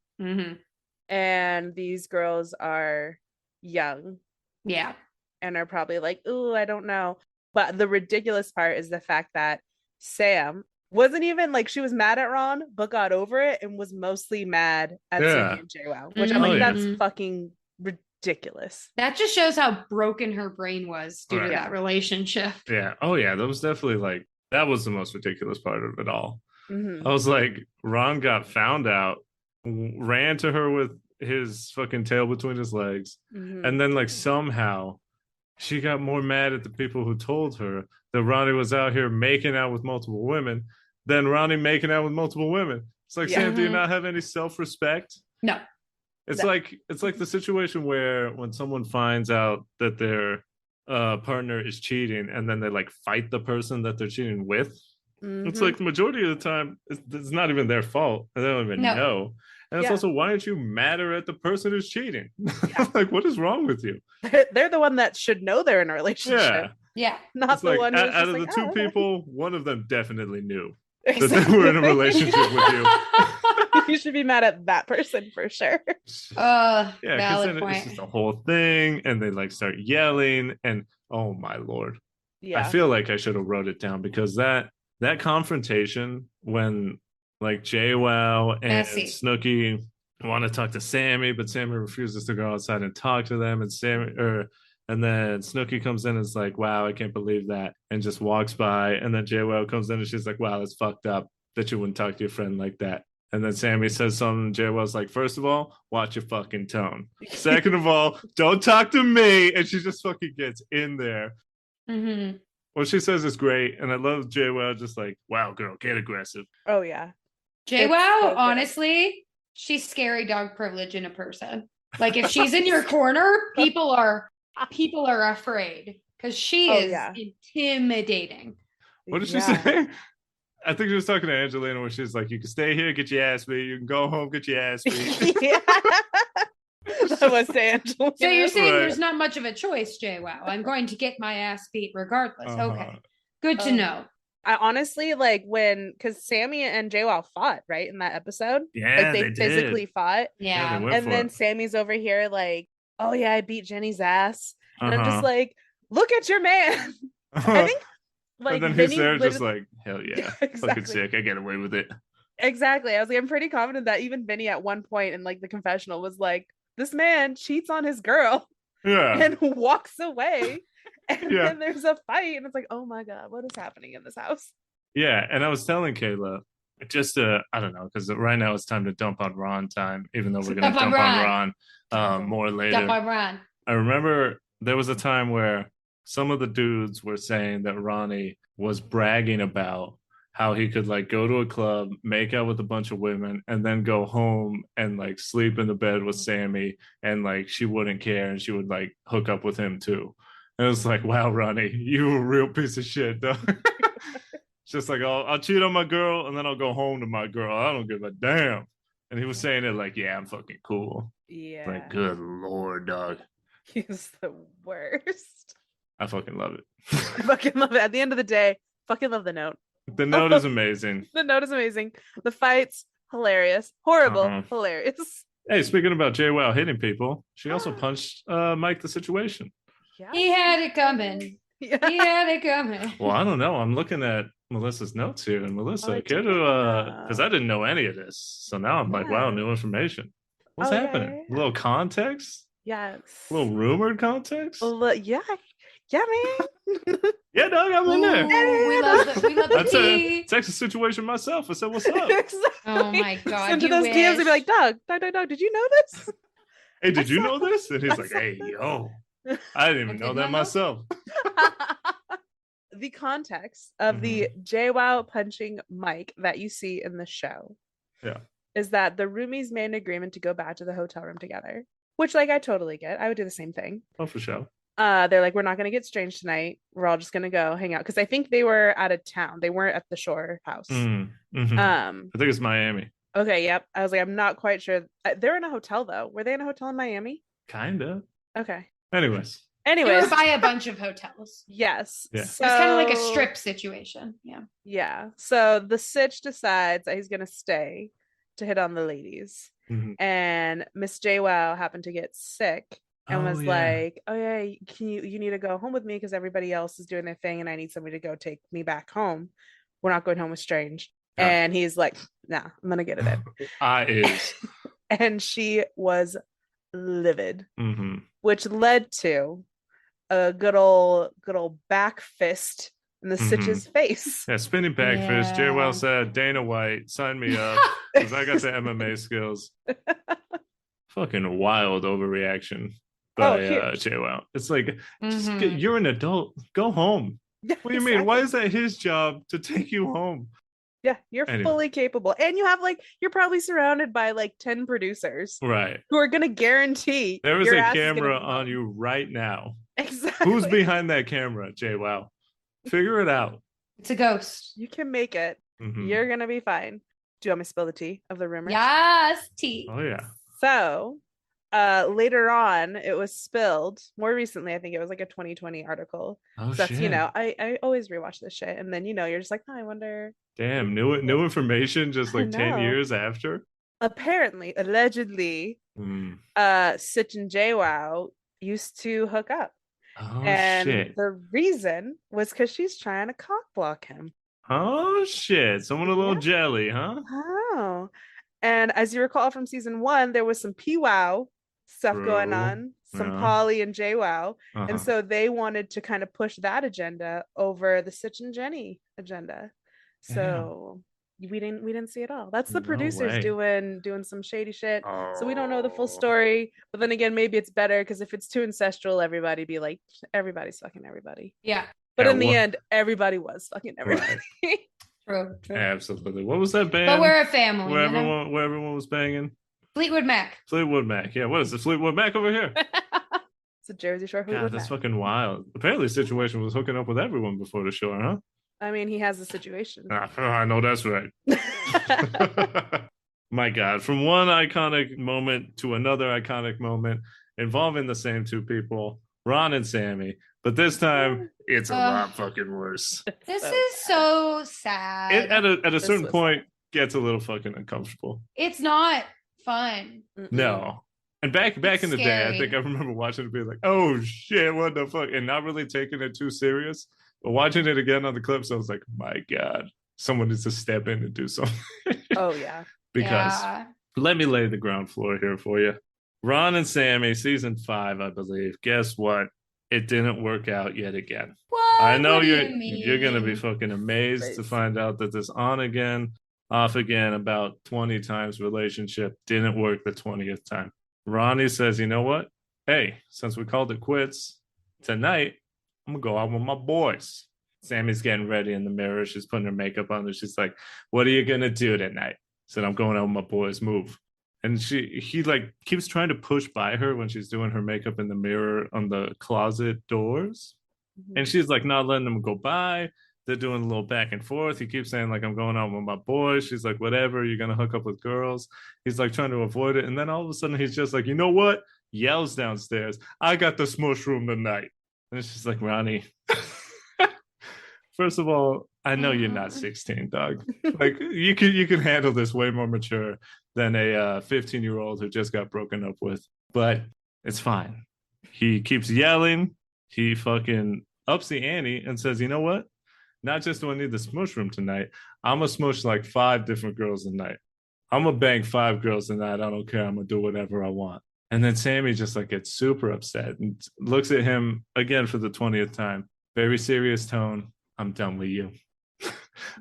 And these girls are young. Yeah. And are probably like, ooh, I don't know. But the ridiculous part is the fact that Sam wasn't even like, she was mad at Ron, but got over it and was mostly mad at Sammy and JWoww, which I'm like, that's fucking ridiculous. That just shows how broken her brain was due to that relationship. Yeah. Oh yeah, that was definitely like, that was the most ridiculous part of it all. I was like, Ron got found out, ran to her with his fucking tail between his legs, and then like somehow she got more mad at the people who told her that Ronnie was out here making out with multiple women than Ronnie making out with multiple women. It's like, Sam, do you not have any self-respect? No. It's like the situation where when someone finds out that their partner is cheating and then they like fight the person that they're cheating with. It's like the majority of the time it's not even their fault and they don't even know. And it's also, why aren't you madder at the person who's cheating? Like, what is wrong with you? They're the one that should know they're in a relationship. Yeah. Not it's the like, one who's out of like, the two oh. people, one of them definitely knew that they were in a relationship with you. You should be mad at that person for sure. Yeah, because then it's just a whole thing, and they like start yelling, and oh my lord. I feel like I should have wrote it down because that confrontation when like JWoww and Snooki want to talk to Sammy, but Sammy refuses to go outside and talk to them, and then Snooki comes in and is like, wow, I can't believe that, and just walks by, and then JWoww comes in and she's like, wow, that's fucked up that you wouldn't talk to your friend like that. And then Sammy says something, JWoww's like, first of all, watch your fucking tone. Second of all, don't talk to me. And she just fucking gets in there. What she says is great. And I love JWoww just like, wow, girl, get aggressive. Oh, yeah. JWoww, honestly, she's scary dog privilege in a person. Like, if she's in your corner, people are afraid because she is intimidating. What did she say? I think she was talking to Angelina where she's like, you can stay here, get your ass beat. You can go home, get your ass beat. That was to Angelina. So you're saying there's not much of a choice, JWoww. I'm going to get my ass beat regardless. Okay. Good to know. I honestly like because Sammy and JWoww fought, right, in that episode. Yeah, like they physically fought. Yeah. And then Sammy's over here like, oh yeah, I beat Jenny's ass. And I'm just like, look at your man. I think like, and then he's there just like, hell yeah, exactly. Fucking sick. I get away with it. Exactly. I was like, I'm pretty confident that even Vinny at one point in like the confessional was like, this man cheats on his girl and walks away. And then there's a fight and it's like, oh my God, what is happening in this house? Yeah. And I was telling Kayla, just I don't know, because right now it's time to dump on Ron time, even though we're going to dump on Ron more later. Dump on Ron. I remember there was a time where some of the dudes were saying that Ronnie was bragging about how he could like go to a club, make out with a bunch of women, and then go home and like sleep in the bed with Sammy, and like she wouldn't care and she would like hook up with him too. And it was like, wow, Ronnie, you a real piece of shit, dog. It's just like, I'll cheat on my girl and then I'll go home to my girl. I don't give a damn. And he was saying it like, yeah, I'm fucking cool. Yeah. Like, good Lord, dog. He's the worst. I fucking love it. I fucking love it. At the end of the day, fucking love the note. The note is amazing. The note is amazing. The fight's hilarious. Horrible. Hilarious. Hey, speaking about JWoww hitting people, she also punched Mike the Situation. Yeah. He had it coming. Yeah. He had it coming. Well, I don't know. I'm looking at Melissa's notes here, and Melissa, care to because I didn't know any of this, so now I'm like, wow, new information. What's happening? A little context? Yes. A little rumored context? Yeah, man. Yeah, dog, I'm in there. We love the tea. Text the situation myself. I said, "What's up?" Exactly. Oh my god! Send to those DMs and be like, Doug, did you know this? Hey, did you know this? And he's like, "Hey, yo, I didn't even know that myself." The context of the JWoww punching Mike that you see in the show, is that the roomies made an agreement to go back to the hotel room together, which, like, I totally get. I would do the same thing. Oh, for sure. They're like, we're not going to get strange tonight. We're all just going to go hang out. Because I think they were out of town. They weren't at the shore house. I think it's Miami. Okay, yep. I was like, I'm not quite sure. They're in a hotel, though. Were they in a hotel in Miami? Kinda. Okay. Anyways. They were by a bunch of hotels. Yes. Yeah. So, it's kind of like a strip situation. Yeah. Yeah. So the Sitch decides that he's going to stay to hit on the ladies. And Miss JWoww happened to get sick. And was like, oh yeah, you need to go home with me because everybody else is doing their thing and I need somebody to go take me back home. We're not going home with strange. And he's like, nah, I'm gonna get it in. I is. And she was livid, which led to a good old back fist in the Sitch's face. Yeah, spinning back fist. JWoww said, Dana White, sign me up because I got the MMA skills. Fucking wild overreaction by JWoww. It's like, you're an adult. Go home. Yeah, what do you mean? Why is that his job to take you home? Yeah, you're fully capable. And you have you're probably surrounded by 10 producers. Right. Who are going to guarantee there is a camera on you right now. Exactly. Who's behind that camera, JWoww? Figure it out. It's a ghost. You can make it. You're going to be fine. Do you want me to spill the tea of the rumor? Yes, tea. Oh, yeah. So, later on, it was spilled. More recently, I think it was a 2020 article. Oh, so shit. I always rewatch this shit, and then you're just like, oh, I wonder. Damn, new information just 10 years after. Apparently, allegedly, Sitch and JWoww used to hook up. Oh, and shit. The reason was because she's trying to cock block him. Oh shit! Someone a little jelly, huh? Oh. And as you recall from season 1, there was some PWOW stuff going on, some Polly and JWoww. And so they wanted to kind of push that agenda over the Sitch and Jenny agenda. So we didn't see it all. That's the producers doing some shady shit. So we don't know the full story. But then again, maybe it's better because if it's too ancestral, everybody be like, everybody's fucking everybody. Yeah. But in the end, everybody was fucking everybody. Right. True. Absolutely. What was that band? But we're a family. Where everyone was banging? Fleetwood Mac. Fleetwood Mac. Yeah. What is the Fleetwood Mac over here? It's a Jersey Shore Fleetwood Mac. That's fucking wild. Apparently, the situation was hooking up with everyone before the show, huh? I mean, he has a situation. I know that's right. My God. From one iconic moment to another iconic moment involving the same two people, Ron and Sammy. But this time, it's a lot fucking worse. This is so sad. It, at a certain point, gets a little fucking uncomfortable. It's not fun. No. And back in the day, I think I remember watching it being like, oh shit, what the fuck? And not really taking it too serious. But watching it again on the clips, I was like, my God, someone needs to step in and do something. Oh, yeah. Because let me lay the ground floor here for you. Ron and Sammy, season 5, I believe. Guess what? It didn't work out yet again. What? I know what you're gonna be fucking amazed to find out that this on again, off again, about 20 times relationship didn't work the 20th time. Ronnie says, you know what? Hey, since we called it quits, tonight I'm gonna go out with my boys. Sammy's getting ready in the mirror. She's putting her makeup on. And she's like, what are you gonna do tonight? Said, I'm going out with my boys. Move. And he keeps trying to push by her when she's doing her makeup in the mirror on the closet doors. And she's like not letting them go by. They're doing a little back and forth. He keeps saying like, I'm going out with my boys. She's like, whatever, you're going to hook up with girls. He's like trying to avoid it. And then all of a sudden he's just like, you know what? yells downstairs, I got the smush room tonight. And it's just like, Ronnie, first of all, I know you're not 16, dog. Like you can handle this way more mature than a 15-year-old who just got broken up with. But it's fine. He keeps yelling. He fucking ups the ante and says, you know what? Not just do I need the smush room tonight, I'm gonna smush like 5 different girls tonight. I'm gonna bang 5 girls tonight. I don't care. I'm gonna do whatever I want. And then Sammy just like gets super upset and looks at him again for the 20th time. Very serious tone. I'm done with you.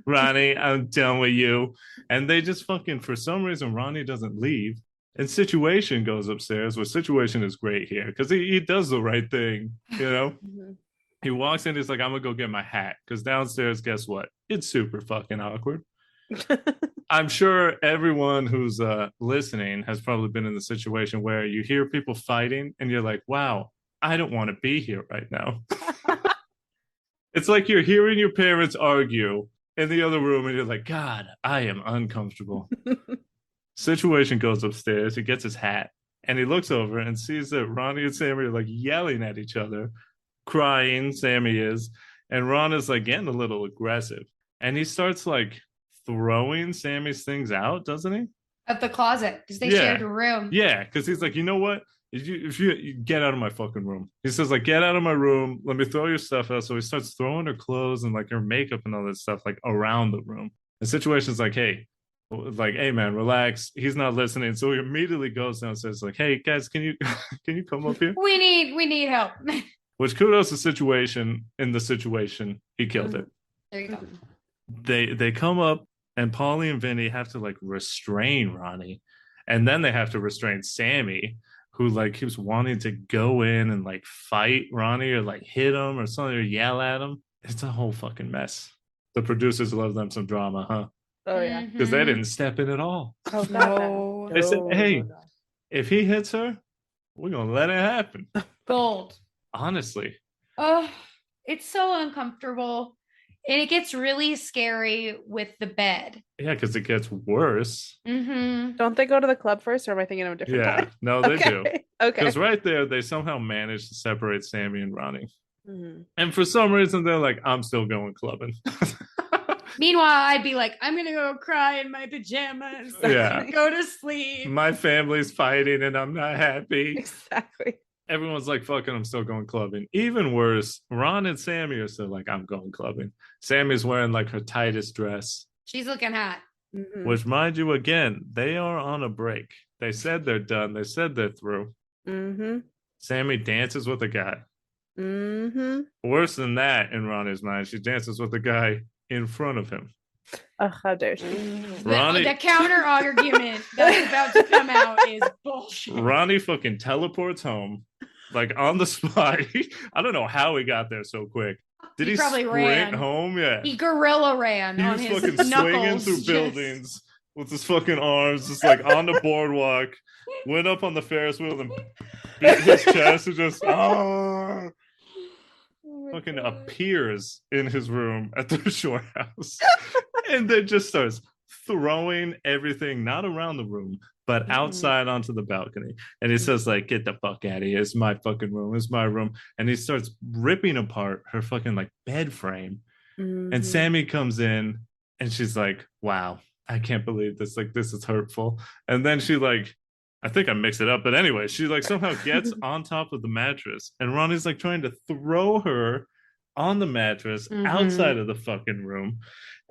Ronnie, I'm done with you. And they just fucking, for some reason, Ronnie doesn't leave. And Situation goes upstairs, where Situation is great here because he does the right thing, you know? He walks in, he's like, I'm gonna go get my hat. Because downstairs, guess what? It's super fucking awkward. I'm sure everyone who's listening has probably been in the situation where you hear people fighting and you're like, wow, I don't want to be here right now. It's like you're hearing your parents argue in the other room and you're like, God, I am uncomfortable. Situation goes upstairs, he gets his hat, and he looks over and sees that Ronnie and Sammy are like yelling at each other, crying, Sammy is, and Ron is like getting a little aggressive. And he starts like throwing Sammy's things out, doesn't he? At the closet, because they shared a room. Yeah, because he's like, you know what? If you get out of my fucking room. He says, like, get out of my room. Let me throw your stuff out. So he starts throwing her clothes and like her makeup and all that stuff like around the room. The situation's like, hey, man, relax. He's not listening. So he immediately goes downstairs like, hey guys, can you come up here? We need help. Which kudos to Situation. In the situation, he killed it. There you go. They come up and Paulie and Vinny have to like restrain Ronnie. And then they have to restrain Sammy, who like keeps wanting to go in and like fight Ronnie or like hit him or something or yell at him. It's a whole fucking mess. The producers love them some drama, huh? Oh yeah, because they didn't step in at all. Oh no! They said, "Hey, if he hits her, we're gonna let it happen." Gold. Honestly. Oh, it's so uncomfortable. And it gets really scary with the bed. Yeah, because it gets worse. Don't they go to the club first, or am I thinking of a different time? No, they do. Okay. Because right there, they somehow managed to separate Sammy and Ronnie. And for some reason, they're like, I'm still going clubbing. Meanwhile, I'd be like, I'm going to go cry in my pajamas. Yeah. Go to sleep. My family's fighting and I'm not happy. Exactly. Everyone's like, fucking, I'm still going clubbing. Even worse, Ron and Sammy are still like, I'm going clubbing. Sammy's wearing like her tightest dress. She's looking hot. Which, mind you, again, they are on a break. They said they're done. They said they're through. Sammy dances with a guy. Worse than that, in Ronnie's mind, she dances with a guy in front of him. Oh, how dare she? The counter argument that's about to come out is bullshit. Ronnie fucking teleports home, like on the spot. I don't know how he got there so quick. Did he probably sprint ran home? Yeah. He gorilla ran He on was his fucking swinging through buildings with his fucking arms, just like on the boardwalk. Went up on the Ferris wheel and beat his chest and just fucking appears in his room at the Shore House. And then just starts throwing everything, not around the room, but outside onto the balcony. And he says, like, get the fuck out of here. It's my fucking room. It's my room. And he starts ripping apart her fucking like bed frame. And Sammy comes in and she's like, wow, I can't believe this. Like, this is hurtful. And then she like, I think I mixed it up. But anyway, she like somehow gets on top of the mattress. And Ronnie's like trying to throw her on the mattress outside of the fucking room.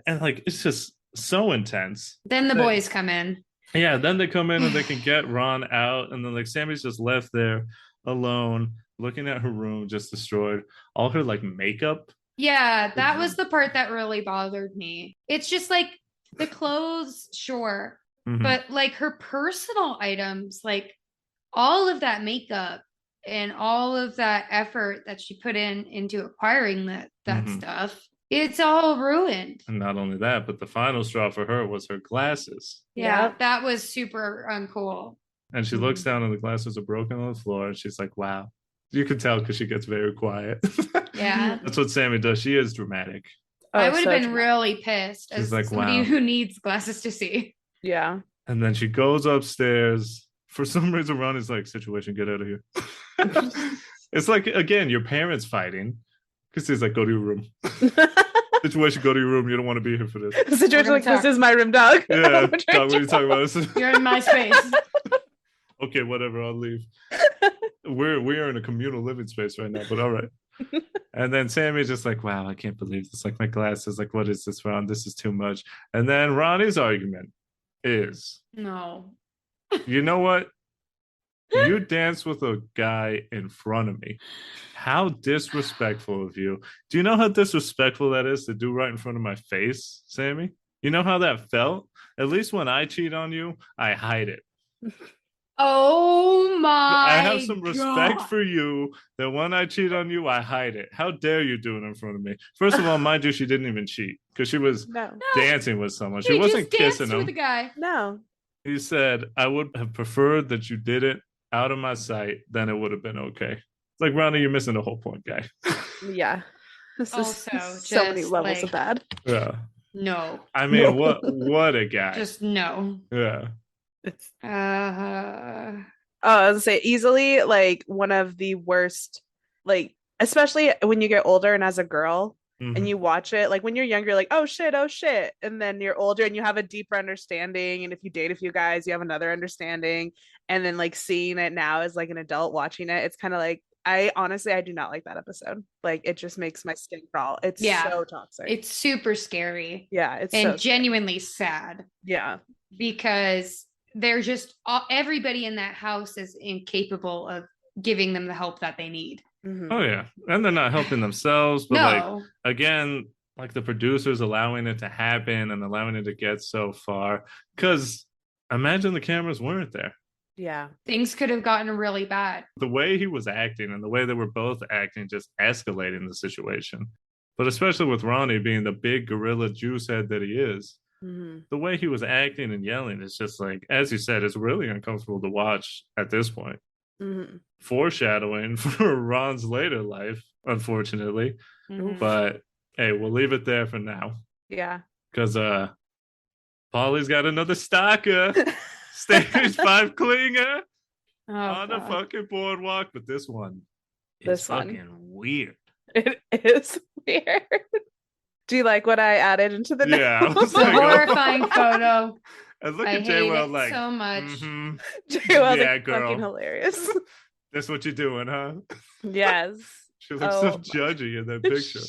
And like, it's just so intense. Then the boys come in. Yeah, then they come in and they can get Ron out. And then like Sammy's just left there alone, looking at her room just destroyed. All her like makeup. Yeah, that was the part that really bothered me. It's just like the clothes, sure. But like her personal items, like all of that makeup and all of that effort that she put into acquiring that stuff, it's all ruined. And not only that, but the final straw for her was her glasses. Yeah, that was super uncool. And she looks down and the glasses are broken on the floor. And she's like, wow. You can tell because she gets very quiet. Yeah. That's what Sammy does. She is dramatic. I would have been really pissed as like, somebody wow. who needs glasses to see. Yeah. And then she goes upstairs For some reason, Ronnie's like, situation, get out of here. It's like, again, your parents fighting. Because he's like, go to your room. Situation, go to your room. You don't want to be here for this. Situation like, this is my room, dog. Yeah, dog, what are you talking about? You're in my space. Okay, whatever, I'll leave. We're in a communal living space right now, but all right. And then Sammy's just like, wow, I can't believe this. Like, my glasses, like, what is this, Ron? This is too much. And then Ronnie's argument is, no. You know what? You dance with a guy in front of me. How disrespectful of you. Do you know how disrespectful that is to do right in front of my face, Sammy? You know how that felt? At least when I cheat on you, I hide it. Oh my I have some respect for you that when I cheat on you, I hide it. How dare you do it in front of me? First of all, mind you, she didn't even cheat because she was dancing with someone. She wasn't kissing him. With a guy. No. He said, I would have preferred that you did it out of my sight, then it would have been okay. It's like, Ronnie, you're missing the whole point, guy. Yeah. This also, is so many levels of bad. Yeah. No. I mean, what a guy. Just no. Yeah. It's I was gonna say easily like one of the worst, like especially when you get older and as a girl and you watch it, like when you're younger, you're like, oh shit, and then you're older and you have a deeper understanding, and if you date a few guys, you have another understanding, and then like seeing it now as like an adult watching it, it's kind of like I do not like that episode. Like it just makes my skin crawl. It's so toxic. It's super scary. Yeah, it's and so genuinely sad. Yeah, because they're just everybody in that house is incapable of giving them the help that they need. Oh yeah, and they're not helping themselves, but like again, like the producers allowing it to happen and allowing it to get so far, because imagine the cameras weren't there. Yeah, things could have gotten really bad. The way he was acting and the way they were both acting just escalating the situation, but especially with Ronnie being the big gorilla juice head that he is. The way he was acting and yelling is just like, as you said, it's really uncomfortable to watch at this point. Foreshadowing for Ron's later life, unfortunately. But hey, we'll leave it there for now. Yeah. Because Polly's got another stalker. Stage 5 clinger on the fucking boardwalk. But this one is fucking weird. It is weird. Do you like what I added into the notes? Yeah, it's a horrifying photo. And look at J-Well like so much. J-Well's like fucking hilarious. That's what you're doing, huh? Yes. She looks so judgy in that picture.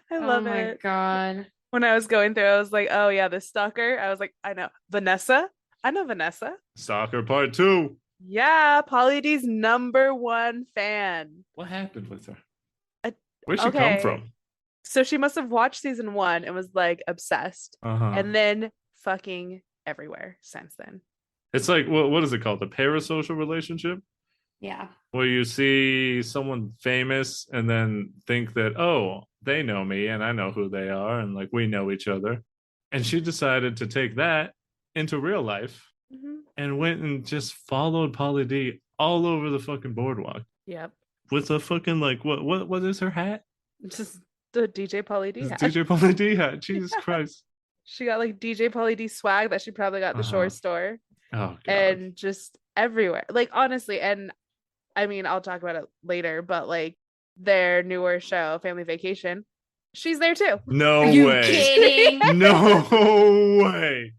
I love it. Oh my god. When I was going through, I was like, oh yeah, the stalker. I was like, I know. Vanessa. I know Vanessa. Stalker part 2. Yeah, Pauly D's #1 fan. What happened with her? Where'd she come from? So she must have watched season 1 and was like obsessed, and then fucking everywhere since then. It's like what is it called? The parasocial relationship? Yeah. Where you see someone famous and then think that, oh, they know me and I know who they are and like we know each other. And she decided to take that into real life and went and just followed Pauly D all over the fucking boardwalk. Yep. With a fucking like what is her hat? Just the DJ Pauly D hat. DJ Pauly D hat. Jesus Christ. She got like DJ Pauly D swag that she probably got at the Shore store. Oh, God. And just everywhere. Like honestly, and I mean I'll talk about it later, but like their newer show, Family Vacation, she's there too. No way. Are you kidding? No way.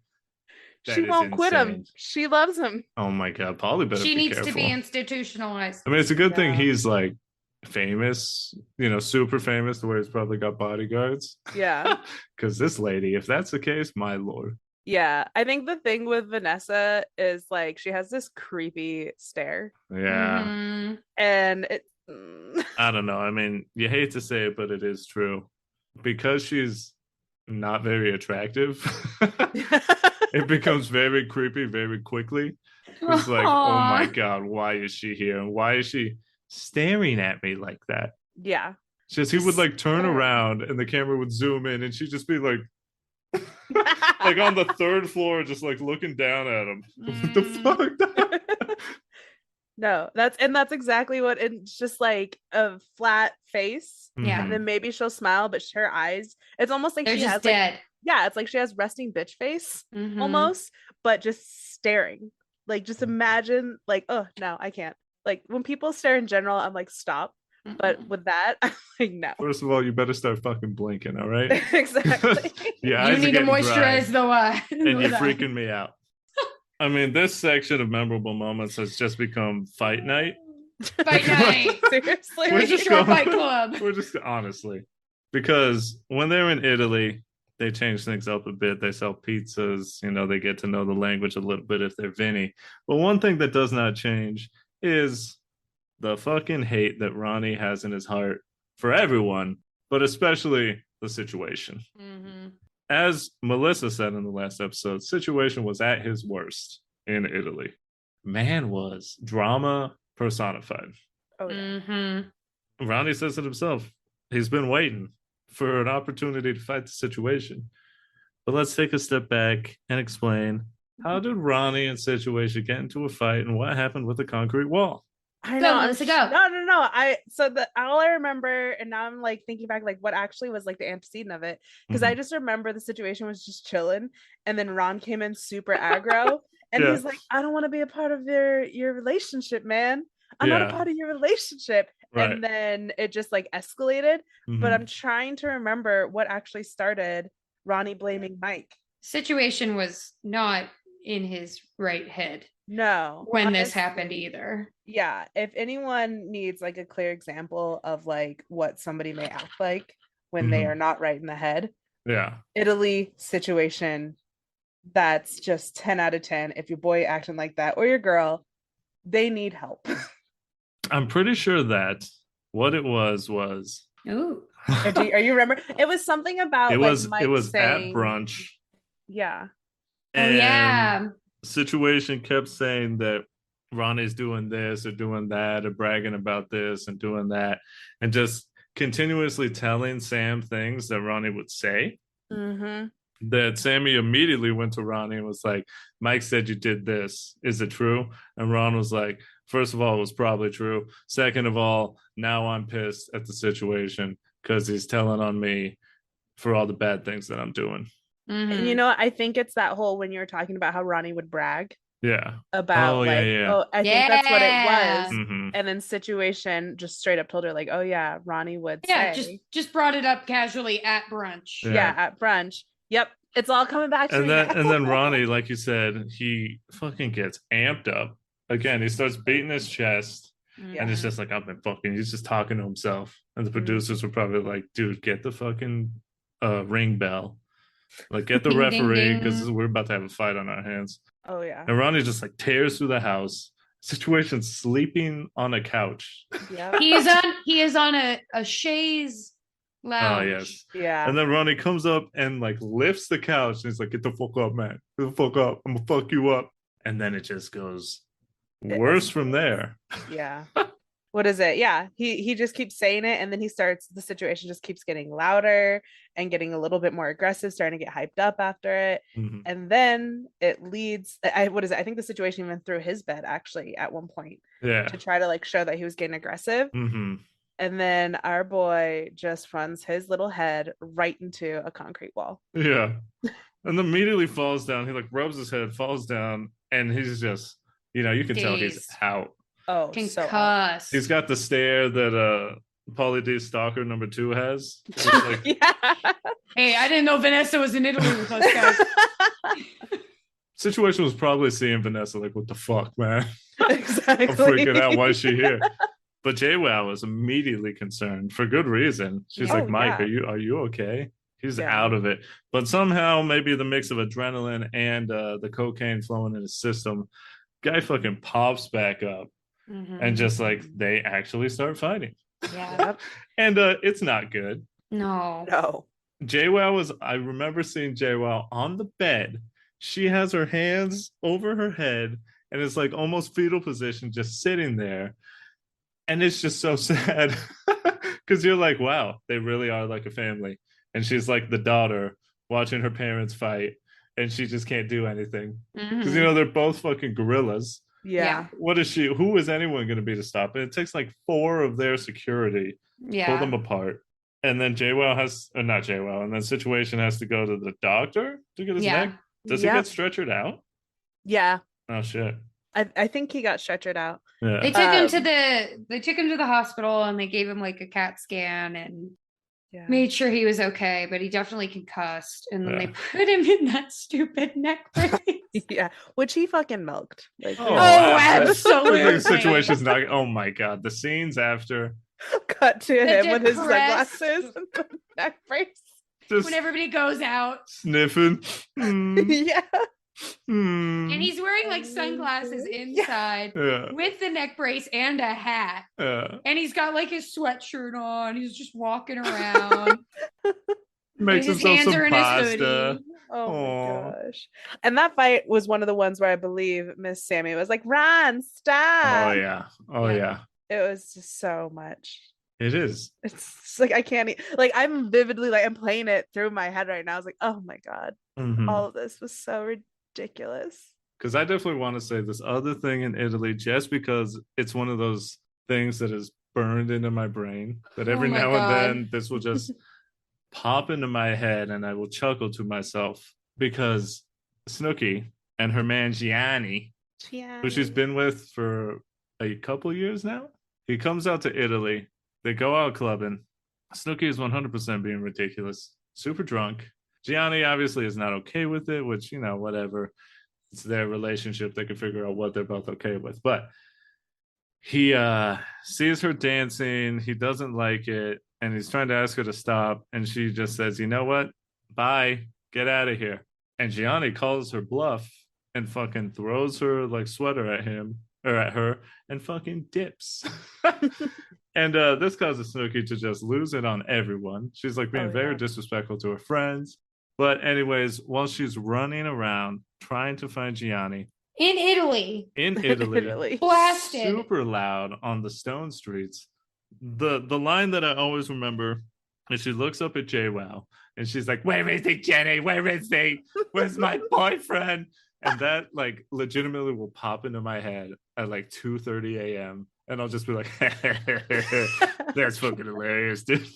She won't quit him. She loves him. Oh my God, Pauly better she be needs careful. to be institutionalized. I mean, it's a good thing he's like famous, super famous, to where he's probably got bodyguards. Yeah. Because this lady, if that's the case, my lord. Yeah, I think the thing with Vanessa is like she has this creepy stare. Yeah. And it I don't know. I mean, you hate to say it, but it is true. Because she's not very attractive, it becomes very creepy very quickly. It's like, oh my God, why is she here? And why is she staring at me like that? Yeah. Just he would like turn around and the camera would zoom in and she'd just be like like on the 3rd floor, just like looking down at him. What the fuck? No, that's exactly what it's just like a flat face. Yeah. And then maybe she'll smile, but her eyes, it's almost like they're she just has dead. Like, yeah, it's like she has resting bitch face almost, but just staring. Like, just imagine, like, oh no, I can't. Like, when people stare in general, I'm like, stop. But with that, I'm like, no. First of all, you better start fucking blinking, all right? Exactly. Your You eyes need to are getting moisturize dry, the eye. and you're freaking me out. I mean, this section of memorable moments has just become fight night. Fight night. Seriously. We're Jersey just Shore going, Fight Club. We're just honestly, because when they're in Italy, they change things up a bit. They sell pizzas, you know, they get to know the language a little bit if they're Vinny. But one thing that does not change is the fucking hate that Ronnie has in his heart for everyone, but especially the situation. As Melissa said in the last episode, situation was at his worst in Italy. Man was drama personified. Oh, yeah. Ronnie says it himself. He's been waiting for an opportunity to fight the situation. But let's take a step back and explain, how did Ronnie and Situation get into a fight, and what happened with the concrete wall? I know. Melissa, go. No. All I remember, and now I'm like thinking back, like what actually was like the antecedent of it, because I just remember the situation was just chilling, and then Ron came in super aggro, and he's like, "I don't want to be a part of your relationship, man. I'm not a part of your relationship." Right. And then it just like escalated. But I'm trying to remember what actually started Ronnie blaming Mike. Situation was not in his right head. No. When honestly, this happened either. Yeah. If anyone needs like a clear example of like what somebody may act like when they are not right in the head. Yeah. Italy situation, that's just 10 out of 10. If your boy acting like that or your girl, they need help. I'm pretty sure that what it was. Ooh. Are you remember? It was something about it was Mike it was saying, at brunch. Yeah. And yeah. Situation kept saying that Ronnie's doing this or doing that or bragging about this and doing that, and just continuously telling Sam things that Ronnie would say. That Sammy immediately went to Ronnie and was like, Mike said you did this. Is it true? And Ron was like, first of all, it was probably true. Second of all, now I'm pissed at the situation because he's telling on me for all the bad things that I'm doing. And you know, I think it's that whole, when you were talking about how Ronnie would brag. Yeah. About I think that's what it was. And then Situation just straight up told her like, oh yeah, Ronnie would say. Just brought it up casually at brunch. Yeah, at brunch. Yep. It's all coming back to me. And then Ronnie, like you said, he fucking gets amped up. Again, he starts beating his chest. And it's just like, I've been fucking, he's just talking to himself. And the producers were probably like, dude, get the fucking ring bell. Like, get the referee, because we're about to have a fight on our hands. Oh, yeah. And Ronnie just like tears through the house. Situation, sleeping on a couch. Yeah. He is on a chaise lounge. Oh, yes. Yeah. And then Ronnie comes up and like lifts the couch. And he's like, get the fuck up, man. Get the fuck up. I'm gonna fuck you up. And then it just goes worse from there. Yeah. What is it? Yeah. He just keeps saying it, and then the situation just keeps getting louder and getting a little bit more aggressive, starting to get hyped up after it. And then it leads, I think the situation even threw his bed actually at one point. Yeah. To try to like show that he was getting aggressive. And then our boy just runs his little head right into a concrete wall. Yeah. And immediately falls down. He like rubs his head, falls down, and he's just, you know, you can tell he's out. Oh, concussed. He's got the stare that Pauly D's stalker number 2 has. Like, yeah. Hey, I didn't know Vanessa was in Italy with us guys. Situation was probably seeing Vanessa like, what the fuck, man? Exactly. I'm freaking out. Why is she here? But JWoww was immediately concerned for good reason. She's like, Mike, are you okay? He's out of it. But somehow, maybe the mix of adrenaline and the cocaine flowing in his system, guy fucking pops back up. And just like they actually start fighting. Yeah. And it's not good. No. JWoww I remember seeing JWoww on the bed. She has her hands over her head and it's like almost fetal position, just sitting there. And it's just so sad because you're like, wow, they really are like a family. And she's like the daughter watching her parents fight, and she just can't do anything because you know they're both fucking gorillas. Yeah. What is she? Who is anyone going to be to stop it? It takes like 4 of their security, pull them apart, And then not JWoww, and then Situation has to go to the doctor to get his neck. Does he get stretchered out? Yeah. Oh shit. I think he got stretchered out. Yeah. They took him to the hospital and they gave him like a CAT scan and made sure he was okay, but he definitely concussed. And then they put him in that stupid neck brace. Yeah, which he fucking milked. Like, absolutely. The situation's not. Oh my god, the scenes after. Cut to him with his sunglasses and the neck brace. When everybody goes out sniffing. Yeah. And he's wearing like sunglasses inside with the neck brace and a hat. And he's got like his sweatshirt on. He's just walking around. Makes his himself hands some are in pasta. his hoodie. Oh my gosh. And that fight was one of the ones where I believe Miss Sammy was like, Ron, stop. Oh yeah. It was just so much. It is. It's like I can't like I'm vividly like I'm playing it through my head right now. I was like, oh my god. All of this was so ridiculous. Because I definitely want to say this other thing in Italy just because it's one of those things that is burned into my brain that every now and then this will just pop into my head and I will chuckle to myself because Snooki and her man Gianni, who she's been with for a couple years now, he comes out to Italy. They go out clubbing. Snooki is 100% being ridiculous, super drunk. Gianni obviously is not okay with it, which, you know, whatever. It's their relationship. They can figure out what they're both okay with. But he sees her dancing. He doesn't like it. And he's trying to ask her to stop. And she just says, you know what? Bye. Get out of here. And Gianni calls her bluff and fucking throws her like sweater at him or at her and fucking dips. And this causes Snooki to just lose it on everyone. She's like being very disrespectful to her friends. But anyways, while she's running around trying to find Gianni. In Italy. Blasted. Super loud on the stone streets. The line that I always remember is she looks up at JWoww and she's like, where is he, Jenny? Where is he? Where's my boyfriend? And that like legitimately will pop into my head at like 2:30 a.m. And I'll just be like, that's fucking hilarious, dude.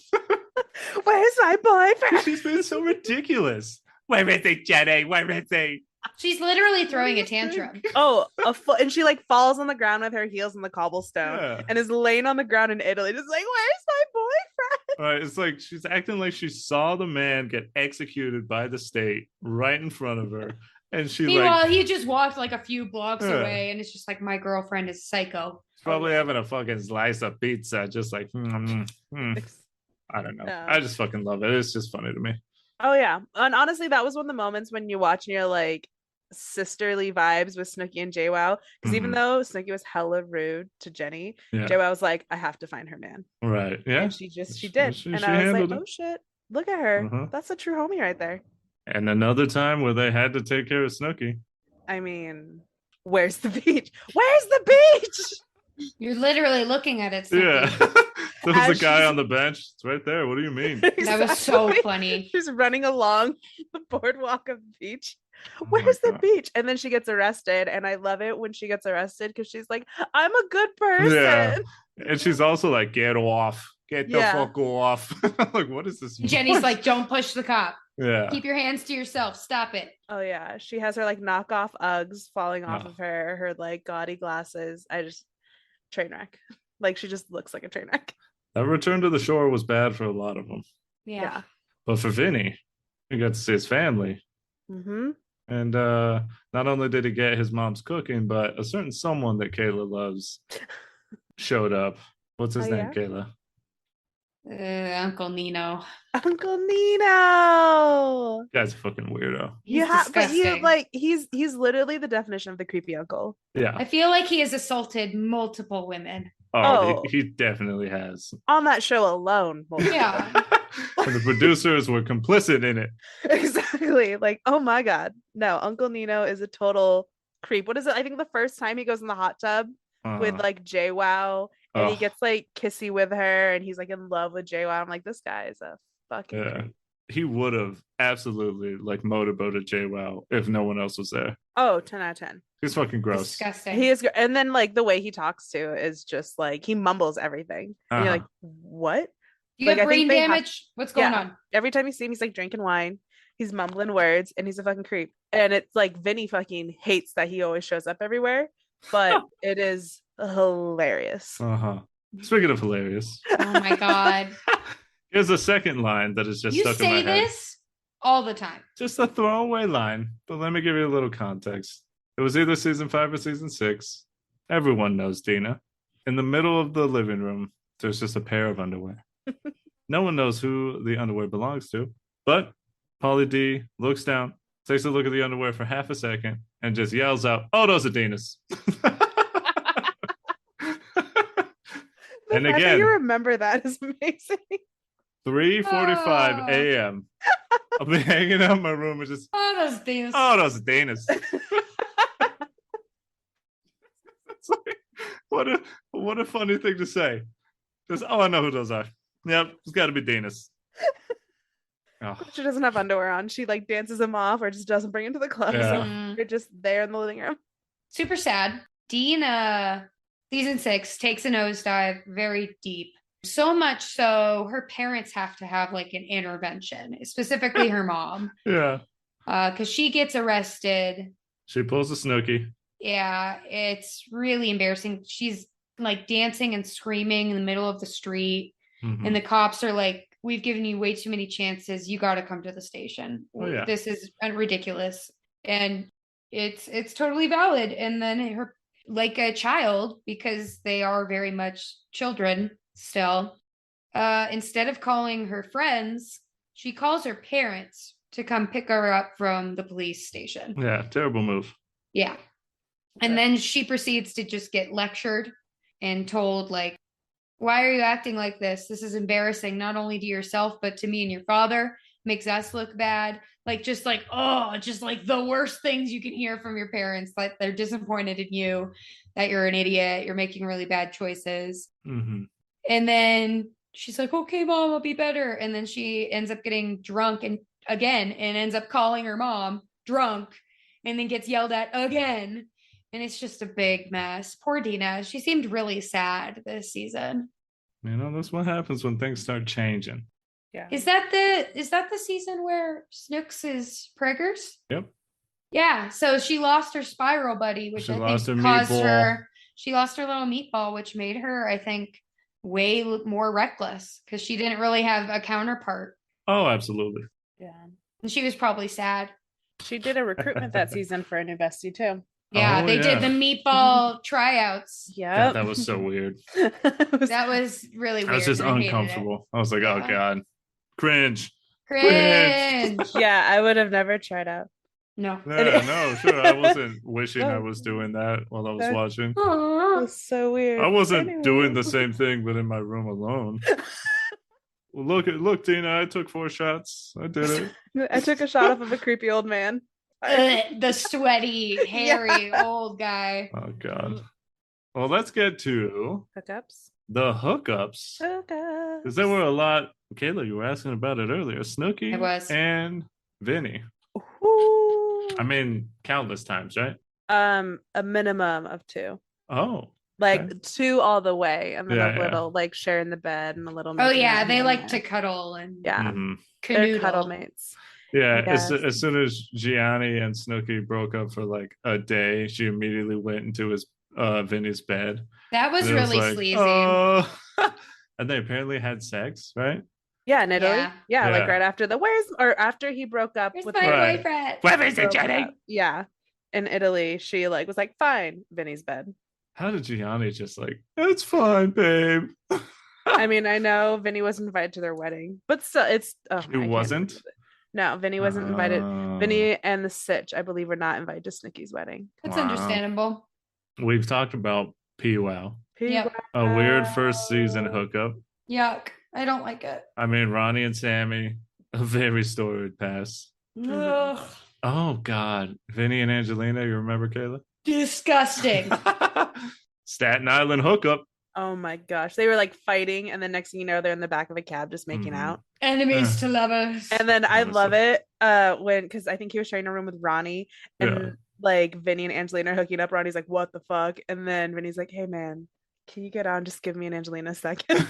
Where's my boyfriend? She's been so ridiculous. Where is he, Jenny? Where is he? She's literally throwing a tantrum. And she like falls on the ground with her heels on the cobblestone and is laying on the ground in Italy, just like, where's my boyfriend? Right, it's like she's acting like she saw the man get executed by the state right in front of her. And he just walked like a few blocks away, and it's just like, my girlfriend is psycho. She's probably having a fucking slice of pizza, just like, I don't know. No. I just fucking love it. It's just funny to me. Oh yeah, and honestly, that was one of the moments when you watch and you're like sisterly vibes with Snooki and JWoww, because even though Snooki was hella rude to Jenny, JWoww was like, I have to find her man. Right. Yeah. And she did, and I was like, oh shit, look at her. That's a true homie right there. And another time where they had to take care of Snooki. I mean, where's the beach? Where's the beach? You're literally looking at it. Snooki. Yeah. There's a guy on the bench. It's right there. What do you mean? Exactly. That was so funny. She's running along the boardwalk of the beach. Where's the beach? And then she gets arrested. And I love it when she gets arrested because she's like, I'm a good person. Yeah. And she's also like, get off. Get the fuck off. Like, what is this? Jenny's like, don't push the cop. Yeah. Keep your hands to yourself. Stop it. Oh yeah. She has her like knockoff Uggs falling off of her like gaudy glasses. Train wreck. Like she just looks like a train wreck. That return to the shore was bad for a lot of them. Yeah. But for Vinny, he got to see his family. Mm-hmm. And not only did he get his mom's cooking, but a certain someone that Kayla loves showed up. What's his name, Kayla? Uncle Nino. Uncle Nino. Guy's a fucking weirdo. He's literally the definition of the creepy uncle. Yeah. I feel like he has assaulted multiple women. Oh. He definitely has. On that show alone. Yeah. And the producers were complicit in it. Exactly. Like, oh my God. No, Uncle Nino is a total creep. What is it? I think the first time he goes in the hot tub with like JWoww and he gets like kissy with her and he's like in love with JWoww. I'm like, this guy is a fucking creep. He would have absolutely like motorboated JWoww if no one else was there. Oh, 10 out of 10. He's fucking gross. Disgusting. He is, and then like the way he talks to is just like he mumbles everything. And you're like, what? Do you have brain damage? What's going on? Every time you see him, he's like drinking wine. He's mumbling words and he's a fucking creep. And it's like Vinny fucking hates that he always shows up everywhere, but it is hilarious. Speaking of hilarious. Oh my God. Here's a second line that is just stuck in my head. You say this all the time. Just a throwaway line, but let me give you a little context. It was either season 5 or season 6. Everyone knows Dina. In the middle of the living room, there's just a pair of underwear. No one knows who the underwear belongs to, but Pauly D looks down, takes a look at the underwear for half a second, and just yells out, "Oh, those are Dina's." And again, you remember that is amazing. 3:45 a.m. I'll be hanging out in my room and just, "Oh, those Dina's." "Oh, those are Dina's." It's like, what a funny thing to say. Just, "Oh, I know who those are. Yep, it's got to be Dina's." Oh. She doesn't have underwear on. She like dances him off or just doesn't bring him to the club. Yeah. So they're just there in the living room. Super sad. Dina, season 6, takes a nosedive very deep. So much so her parents have to have like an intervention, specifically her mom. Yeah. Because she gets arrested. She pulls a Snooki. Yeah, it's really embarrassing. She's like dancing and screaming in the middle of the street. And the cops are like, "We've given you way too many chances. You got to come to the station. This is ridiculous." And it's totally valid. And then her, like a child, because they are very much children still, instead of calling her friends, she calls her parents to come pick her up from the police station. Yeah, terrible move. Yeah. And then she proceeds to just get lectured and told, like, "Why are you acting like this? This is embarrassing, not only to yourself, but to me and your father. Makes us look bad." Like, just like the worst things you can hear from your parents. Like, they're disappointed in you, that you're an idiot, you're making really bad choices. And then she's like, "Okay, Mom, I'll be better." And then she ends up getting drunk and ends up calling her mom drunk and then gets yelled at again. And it's just a big mess. Poor Dina. She seemed really sad this season. You know, that's what happens when things start changing. Yeah. Is that the season where Snooks is preggers? Yep. Yeah. So she lost her spiral buddy, which I think caused her. She lost her little meatball, which made her, I think, way more reckless because she didn't really have a counterpart. Oh, absolutely. Yeah. And she was probably sad. She did a recruitment that season for a new bestie too. Yeah, they did the meatball tryouts. Yeah, that was so weird. That was really weird. I was just uncomfortable. I was like, "Oh God, cringe." Yeah, I would have never tried out. No. Yeah, no, sure. I wasn't wishing I was doing that while I was watching. It was so weird. I wasn't doing the same thing, but in my room alone. Well, look, Tina, I took 4 shots. I did it. I took a shot off of a creepy old man. The sweaty, hairy old guy. Oh God. Well, let's get to hookups. The hookups. Because there were a lot. Kayla, you were asking about it earlier. Snooki and Vinny. Ooh. I mean, countless times, right? A minimum of 2. Oh. Like okay. 2 all the way, and then a little like sharing the bed and a little. Oh yeah, they like to cuddle and they're cuddle mates. Yeah, as soon as Gianni and Snooki broke up for like a day, she immediately went into his Vinny's bed. That was really like, sleazy. And they apparently had sex, right? Yeah, in Italy. Yeah, like right after after he broke up with my boyfriend. Where is it, Jenny? Yeah, in Italy, she like was like, "Fine, Vinny's bed." How did Gianni just like, "It's fine, babe"? I mean, I know Vinny was invited to their wedding, but still, it's he wasn't. No, Vinny wasn't invited. Vinny and the Sitch, I believe, were not invited to Snooki's wedding. That's understandable. We've talked about P-Wow. Yep. A weird first season hookup. Yuck. I don't like it. I mean, Ronnie and Sammy, a very storied past. Ugh. Oh, God. Vinny and Angelina, you remember, Kayla? Disgusting. Staten Island hookup. Oh my gosh. They were like fighting, and the next thing you know, they're in the back of a cab just making out. Enemies to lovers. And then I love it because I think he was sharing a room with Ronnie, and like Vinny and Angelina are hooking up. Ronnie's like, "What the fuck?" And then Vinny's like, "Hey man, can you get on? Just give me and Angelina a second."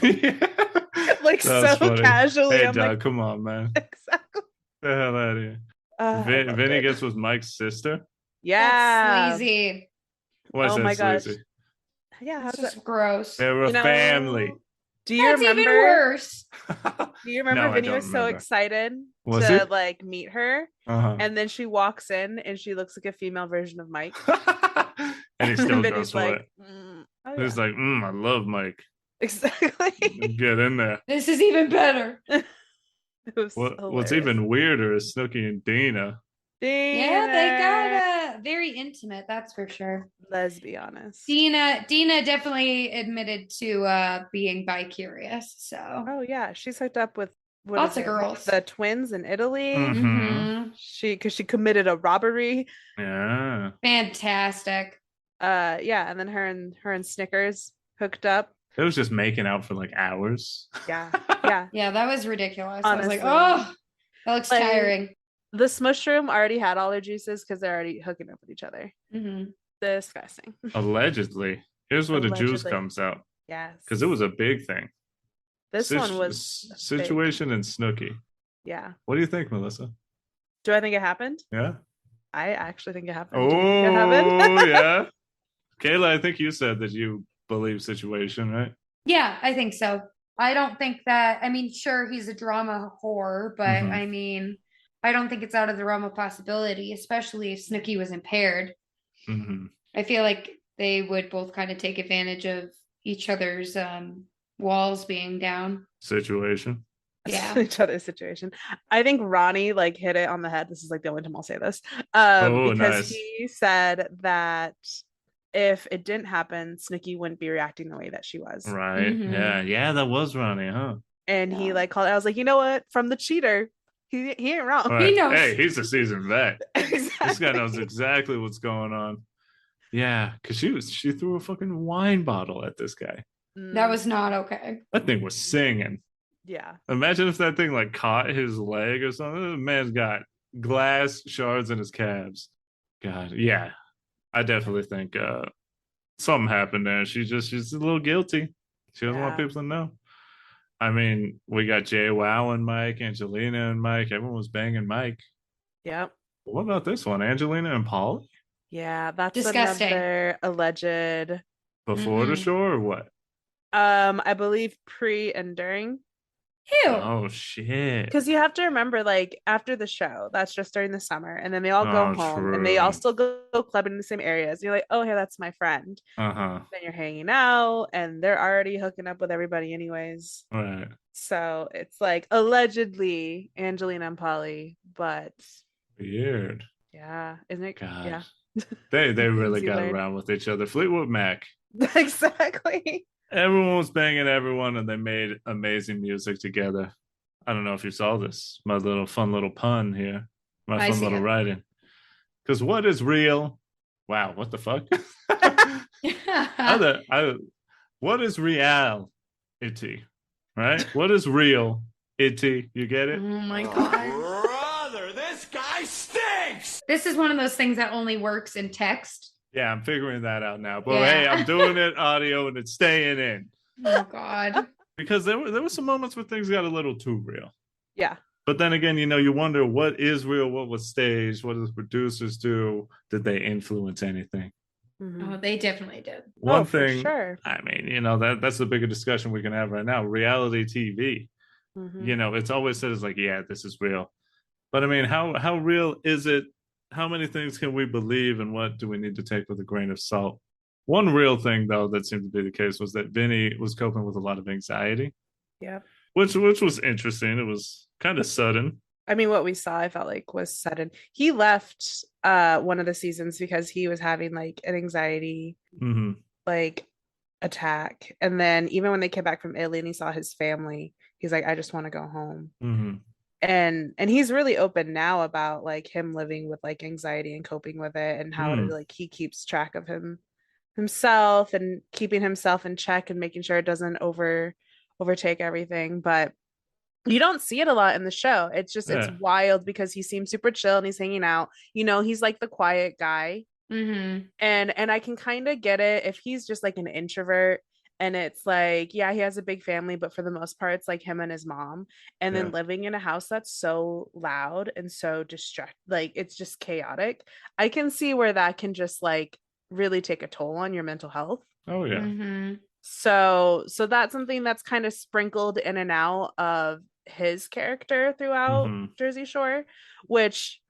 like so funny. casually. Hey, I'm Doug, like, come on, man. exactly. The hell out of here. Vinny gets with Mike's sister. Yeah. That's sleazy. Why is Oh that my gosh. sleazy? Yeah, That's how's just that? gross. They were a family. Do you That's remember? even worse. Do you remember No, I Vinny don't was so remember. excited Was to he? like meet her, Uh-huh. and then she walks in and she looks like a female version of Mike. And he still goes for it. Oh, He's like, I love Mike. exactly. Get in there. This is even better. It was What's hilarious. even weirder is Snooki and Dina. Yeah, they got very intimate, that's for sure. Let's be honest. Dina definitely admitted to being bi-curious. So Oh yeah, she's hooked up with lots of girls. The twins in Italy. Mm-hmm. Because she committed a robbery. Yeah. Fantastic. Yeah, and then her and Snickers hooked up. It was just making out for like hours. Yeah. Yeah. Yeah, that was ridiculous. Honestly. I was like, oh, that looks tiring. The smush room already had all their juices because they're already hooking up with each other. Disgusting. Allegedly. Here's where the juice comes out. Yes. Because it was a big thing. This one was Situation in Snooki. Yeah. What do you think, Melissa? Do I think it happened? Yeah. I actually think it happened. Oh, yeah. Kayla, I think you said that you believe situation, right? Yeah, I think so. I don't think that, I mean, sure, he's a drama whore, but I mean, I don't think it's out of the realm of possibility, especially if Snooki was impaired. I feel like they would both kind of take advantage of each other's walls being down. Situation. Yeah. Each other's situation. I think Ronnie like hit it on the head. This is like the only time I'll say this. Because nice. He said that if it didn't happen, Snooki wouldn't be reacting the way that she was. Right. Yeah, that was Ronnie, huh? And he like called it. I was like, you know what? From the cheater, he ain't wrong. Right. He knows. Hey, he's a seasoned vet. Exactly. This guy knows exactly what's going on. Yeah, because she threw a fucking wine bottle at this guy. That was not okay. That thing was singing. Yeah. Imagine if that thing like caught his leg or something. The man's got glass shards in his calves. God, yeah. I definitely think something happened there. She's a little guilty. She doesn't want people to know. I mean, we got JWoww and Mike, Angelina and Mike. Everyone was banging Mike. Yep. What about this one? Angelina and Paul? Yeah, that's disgusting. Another alleged. Before the show or what? I believe pre and during. Ew. Oh shit. Because you have to remember, like, after the show, that's just during the summer, and then they all go home and they all still go clubbing in the same areas. And you're like, oh, hey, that's my friend. Then you're hanging out and they're already hooking up with everybody anyways. Right. So it's like allegedly Angelina and Polly, but weird. Yeah. Isn't it? God. Yeah. They really got around with each other. Fleetwood Mac. Exactly. Everyone was banging everyone and they made amazing music together. I don't know if you saw this. My fun little pun here. My fun little writing. Because what is real? Wow, what the fuck? What is reality? Right? What is real? Itty. You get it? Oh my God. Brother, this guy stinks! This is one of those things that only works in text. Yeah, I'm figuring that out now. But hey, I'm doing it audio and it's staying in. Oh God. Because there were some moments where things got a little too real. Yeah. But then again, you wonder what is real, what was staged, what did the producers do? Did they influence anything? Oh, they definitely did. One thing, sure. I mean, that's the bigger discussion we can have right now. Reality TV, it's always said it's like, yeah, this is real. But I mean, how real is it? How many things can we believe and what do we need to take with a grain of salt? One real thing, though, that seemed to be the case was that Vinny was coping with a lot of anxiety. Yeah. Which was interesting. It was kind of sudden. I mean, what we saw, I felt like was sudden. He left one of the seasons because he was having like an anxiety like attack. And then even when they came back from Italy and he saw his family, he's like, I just want to go home. And he's really open now about like him living with like anxiety and coping with it and how like he keeps track of himself and keeping himself in check and making sure it doesn't overtake everything. But you don't see it a lot in the show. It's just it's wild because he seems super chill and he's hanging out. He's like the quiet guy. And I can kind of get it if he's just like an introvert And it's like, yeah, he has a big family, but for the most part, it's like him and his mom. And Yeah. then living in a house that's so loud and so like it's just chaotic. I can see where that can just like really take a toll on your mental health. Oh yeah. So that's something that's kind of sprinkled in and out of his character throughout Jersey Shore, which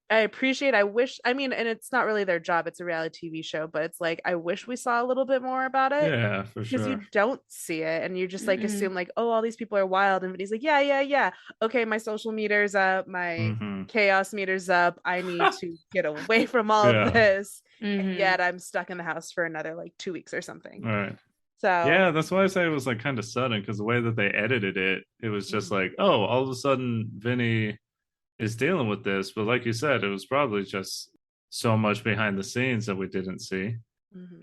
I appreciate. I wish, I mean, and it's not really their job, it's a reality TV show, but it's like I wish we saw a little bit more about it. Yeah, for Because you sure. don't see it and you just like assume like, oh, all these people are wild. And he's like, yeah. Okay, my social meter's up, my chaos meter's up. I need to get away from all of this. And yet I'm stuck in the house for another like 2 weeks or something. Right. So yeah, that's why I say it was like kind of sudden, because the way that they edited it, it was just like, oh, all of a sudden Vinny is dealing with this. But like you said, it was probably just so much behind the scenes that we didn't see.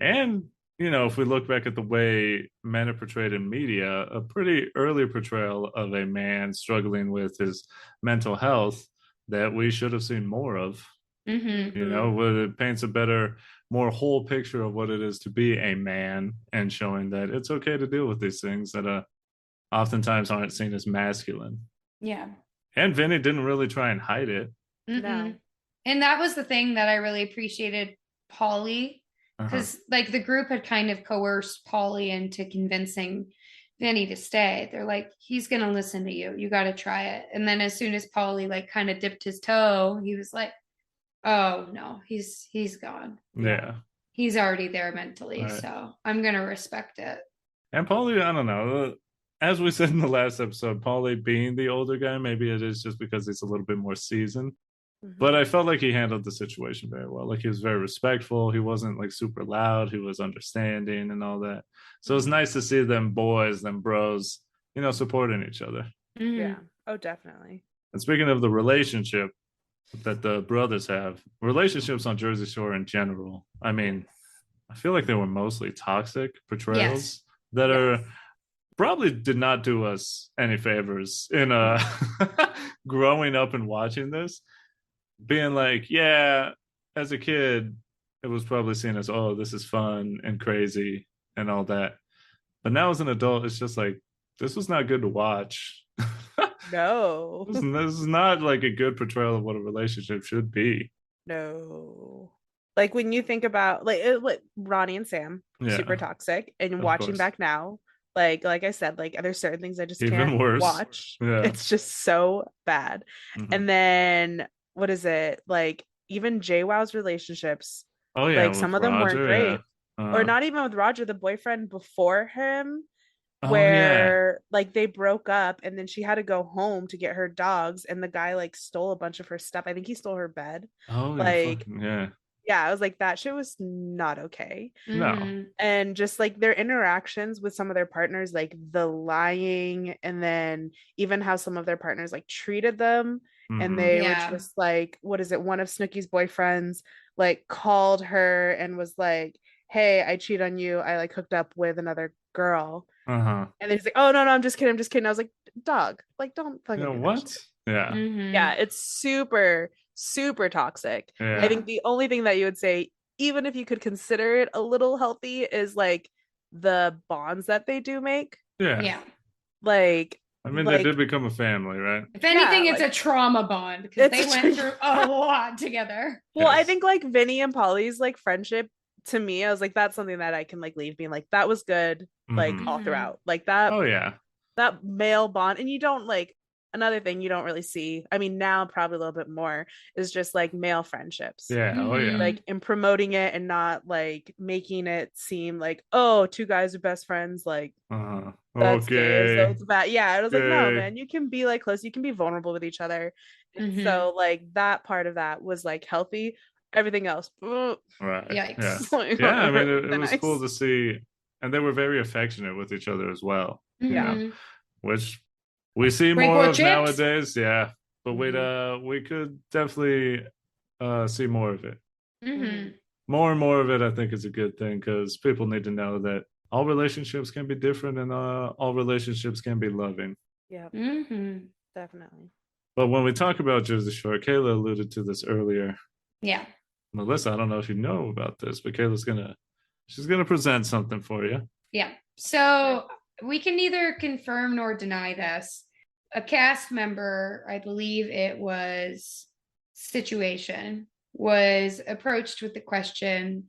And, you know, if we look back at the way men are portrayed in media, a pretty early portrayal of a man struggling with his mental health that we should have seen more of. You know, it paints a better, more whole picture of what it is to be a man, and showing that it's okay to deal with these things that oftentimes aren't seen as masculine. Yeah. And Vinny didn't really try and hide it. No. And that was the thing that I really appreciated Paulie, because like the group had kind of coerced Paulie into convincing Vinny to stay. They're like, he's gonna listen to you. You got to try it. And then as soon as Paulie like kind of dipped his toe, he was like, oh no, he's gone. Yeah. He's already there mentally. Right. So I'm gonna respect it. And Paulie, I don't know. As we said in the last episode, Paulie being the older guy, maybe it is just because he's a little bit more seasoned. But I felt like he handled the situation very well. Like he was very respectful. He wasn't like super loud. He was understanding and all that. So it's nice to see them boys, them bros, you know, supporting each other. Yeah. Oh, definitely. And speaking of the relationship that the brothers have, relationships on Jersey Shore in general, I mean, I feel like they were mostly toxic portrayals that are probably did not do us any favors in growing up and watching this. Being like, yeah, as a kid, it was probably seen as, oh, this is fun and crazy and all that. But now as an adult, it's just like, this was not good to watch. No. This is not like a good portrayal of what a relationship should be. No. Like when you think about like Ronnie and Sam, super toxic, and watching back now, like I said, like there's certain things I just can't watch. It's just so bad. And then what is it, like even JWoww's relationships, like some of them weren't great. Or not even with Roger, the boyfriend before him, where like they broke up and then she had to go home to get her dogs and the guy like stole a bunch of her stuff. I think he stole her bed. Like I was like, that shit was not okay. No. And just like their interactions with some of their partners, like the lying, and then even how some of their partners like treated them. And they were just like, what is it? One of Snooki's boyfriends like called her and was like, hey, I cheat on you. I like hooked up with another girl. And then he's like, oh no, I'm just kidding. I was like, dog, like don't fucking do what? That shit. Yeah, it's super toxic. I think the only thing that you would say, even if you could consider it a little healthy, is like the bonds that they do make. Like, I mean, they did become a family, right? If anything, it's a trauma bond because they went through a lot together. Well, I think like Vinny and Polly's like friendship, to me, I was like, that's something that I can like leave being like, that was good, like all throughout, like that. Oh yeah, that male bond. And you don't like, another thing you don't really see, I mean now probably a little bit more, is just like male friendships. Oh yeah, like in promoting it and not like making it seem like, oh, two guys are best friends, like that's gay, so it's bad. I was like, no man, you can be like close, you can be vulnerable with each other. So like that part of that was like healthy. Everything else, right? Yikes. I mean it was cool to see, and they were very affectionate with each other as well. Which we see more of nowadays, but we could definitely see more of it. More and more of it, I think, is a good thing, because people need to know that all relationships can be different and all relationships can be loving. Definitely. But when we talk about Jersey Shore, Kayla alluded to this earlier. Melissa, I don't know if you know about this, but Kayla's she's gonna present something for you. So we can neither confirm nor deny this. A cast member, I believe it was Situation, was approached with the question,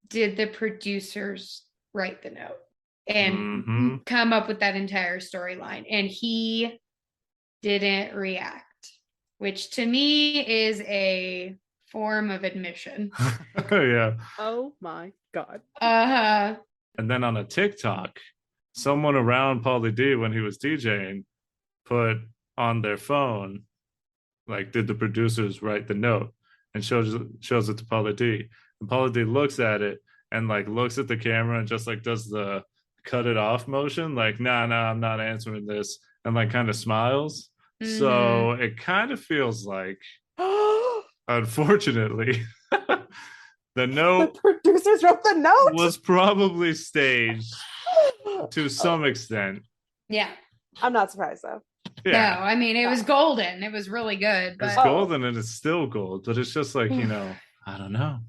did the producers write the note and come up with that entire storyline? And he didn't react, which to me is a form of admission. Yeah. Oh my God. And then on a TikTok, someone around Pauly D when he was DJing put on their phone, like, did the producers write the note? And shows it to Pauly D. And Pauly D looks at it and like looks at the camera and just like does the cut it off motion, like, nah, I'm not answering this, and like kind of smiles. So it kind of feels like, unfortunately, the note, the producers wrote the note, was probably staged to some extent. Yeah. I'm not surprised though. Yeah. No, I mean, it was golden. It was really good. But... It's golden and it's still gold, but it's just like, I don't know.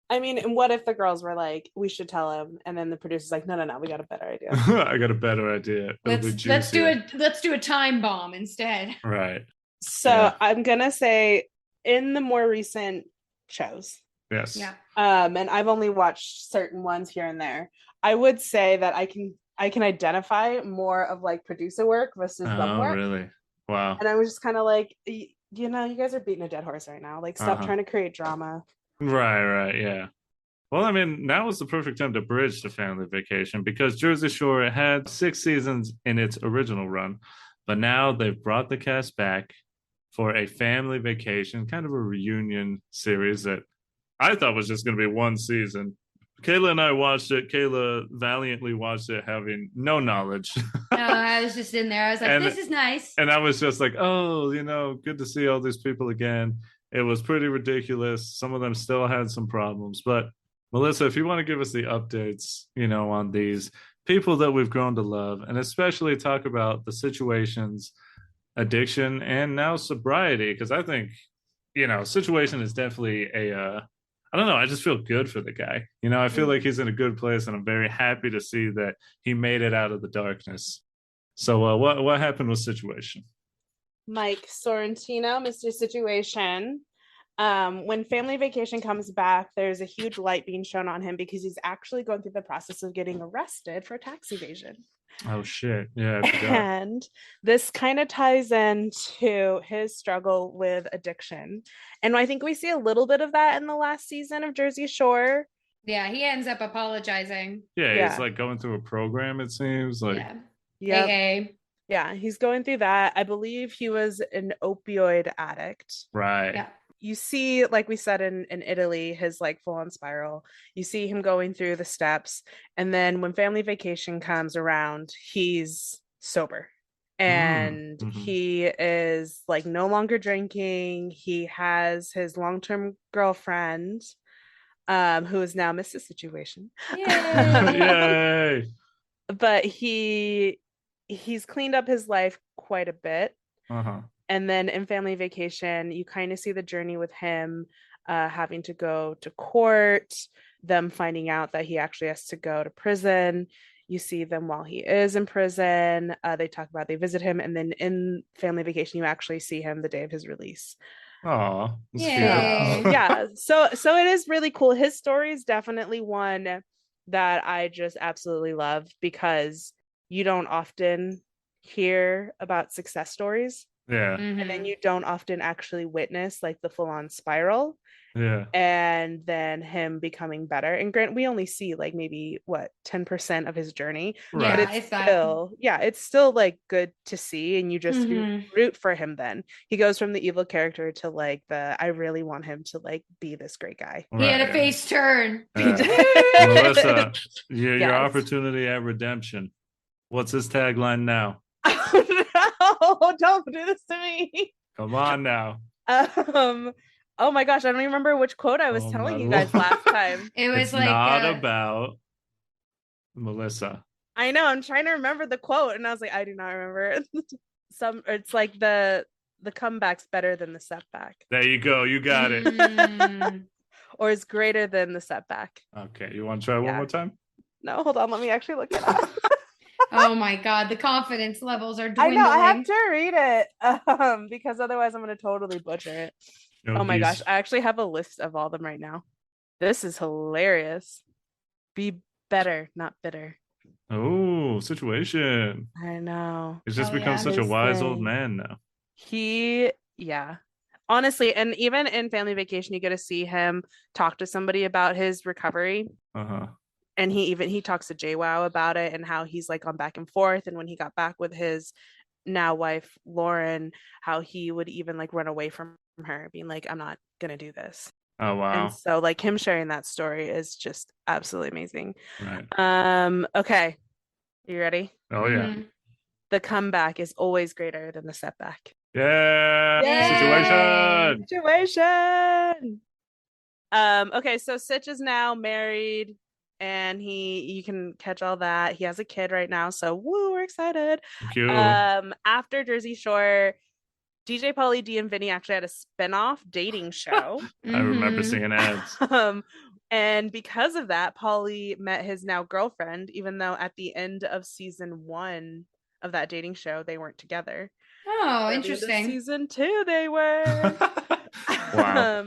I mean, and what if the girls were like, we should tell him, and then the producer's like, no, we got a better idea. I got a better idea. Let's do a time bomb instead. Right. So I'm gonna say in the more recent shows. Yes. Yeah. And I've only watched certain ones here and there. I would say that I can identify more of like producer work versus bum work. Really? Wow. And I was just kind of like, you guys are beating a dead horse right now. Like, stop trying to create drama. Right, yeah. Well, I mean, now is the perfect time to bridge the family vacation because Jersey Shore had 6 seasons in its original run, but now they've brought the cast back for a family vacation, kind of a reunion series that I thought was just going to be one season. Kayla and I watched it. Kayla valiantly watched it, having no knowledge. I was just in there. I was like, this is nice. And I was just like, oh, good to see all these people again. It was pretty ridiculous. Some of them still had some problems. But Melissa, if you want to give us the updates, on these people that we've grown to love, and especially talk about the situations, addiction, and now sobriety, because I think, Situation is definitely I don't know. I just feel good for the guy. I feel like he's in a good place, and I'm very happy to see that he made it out of the darkness. So what happened with Situation? Mike Sorrentino, Mr. Situation. When Family Vacation comes back, there's a huge light being shown on him because he's actually going through the process of getting arrested for tax evasion. Oh, shit. Yeah. And this kind of ties into his struggle with addiction. And I think we see a little bit of that in the last season of Jersey Shore. Yeah, he ends up apologizing. Yeah, he's like going through a program, it seems. Like, AA. Yeah, he's going through that. I believe he was an opioid addict. Right. Yeah. You see, like we said in Italy, his like full-on spiral. You see him going through the steps. And then when Family Vacation comes around, he's sober. And he is like no longer drinking. He has his long-term girlfriend, who is now Mrs. Situation. Yay! But he's cleaned up his life quite a bit. And then in Family Vacation, you kind of see the journey with him having to go to court, them finding out that he actually has to go to prison. You see them while he is in prison. They visit him. And then in Family Vacation, you actually see him the day of his release. Oh, yeah. So it is really cool. His story is definitely one that I just absolutely love because you don't often hear about success stories. Yeah. And then you don't often actually witness like the full-on spiral. Yeah. And then him becoming better. And Grant, we only see like maybe 10% of his journey. Right. But it's still like good to see, and you just root for him. Then he goes from the evil character to like I really want him to like be this great guy. He had a face turn. Melissa, your opportunity at redemption. What's his tagline now? Oh, don't do this to me. Come on now. Oh my gosh, I don't even remember which quote I was telling you guys last time. It's like not about Melissa. I know, I'm trying to remember the quote, and I was like, I do not remember. It's like the comeback's better than the setback. There you go, you got it. Or is greater than the setback. Okay, you want to try one more time? No, hold on, let me actually look it up. Oh my God, the confidence levels are I dwindling. know, I have to read it because otherwise I'm going to totally butcher it. Oh my gosh, I actually have a list of all of them right now. This is hilarious. Be better, not bitter. Oh, situation. I know. He's just become such a wise old man now. Yeah. Honestly, and even in Family Vacation, you get to see him talk to somebody about his recovery. Uh-huh. And he talks to JWoww about it and how he's like gone back and forth. And when he got back with his now wife Lauren, how he would even like run away from her, being like, I'm not gonna do this. Oh wow. And so like him sharing that story is just absolutely amazing. Right. Okay. You ready? Oh yeah. The comeback is always greater than the setback. Yeah. Situation. Okay, so Sitch is now married and you can catch all that. He has a kid right now, so woo, we're excited. Cute. After Jersey Shore, DJ Pauly D and Vinny actually had a spinoff dating show. I remember seeing ads. And because of that, Pauly met his now girlfriend, even though at the end of season 1 of that dating show, they weren't together. Oh, interesting. Season 2, they were. Wow.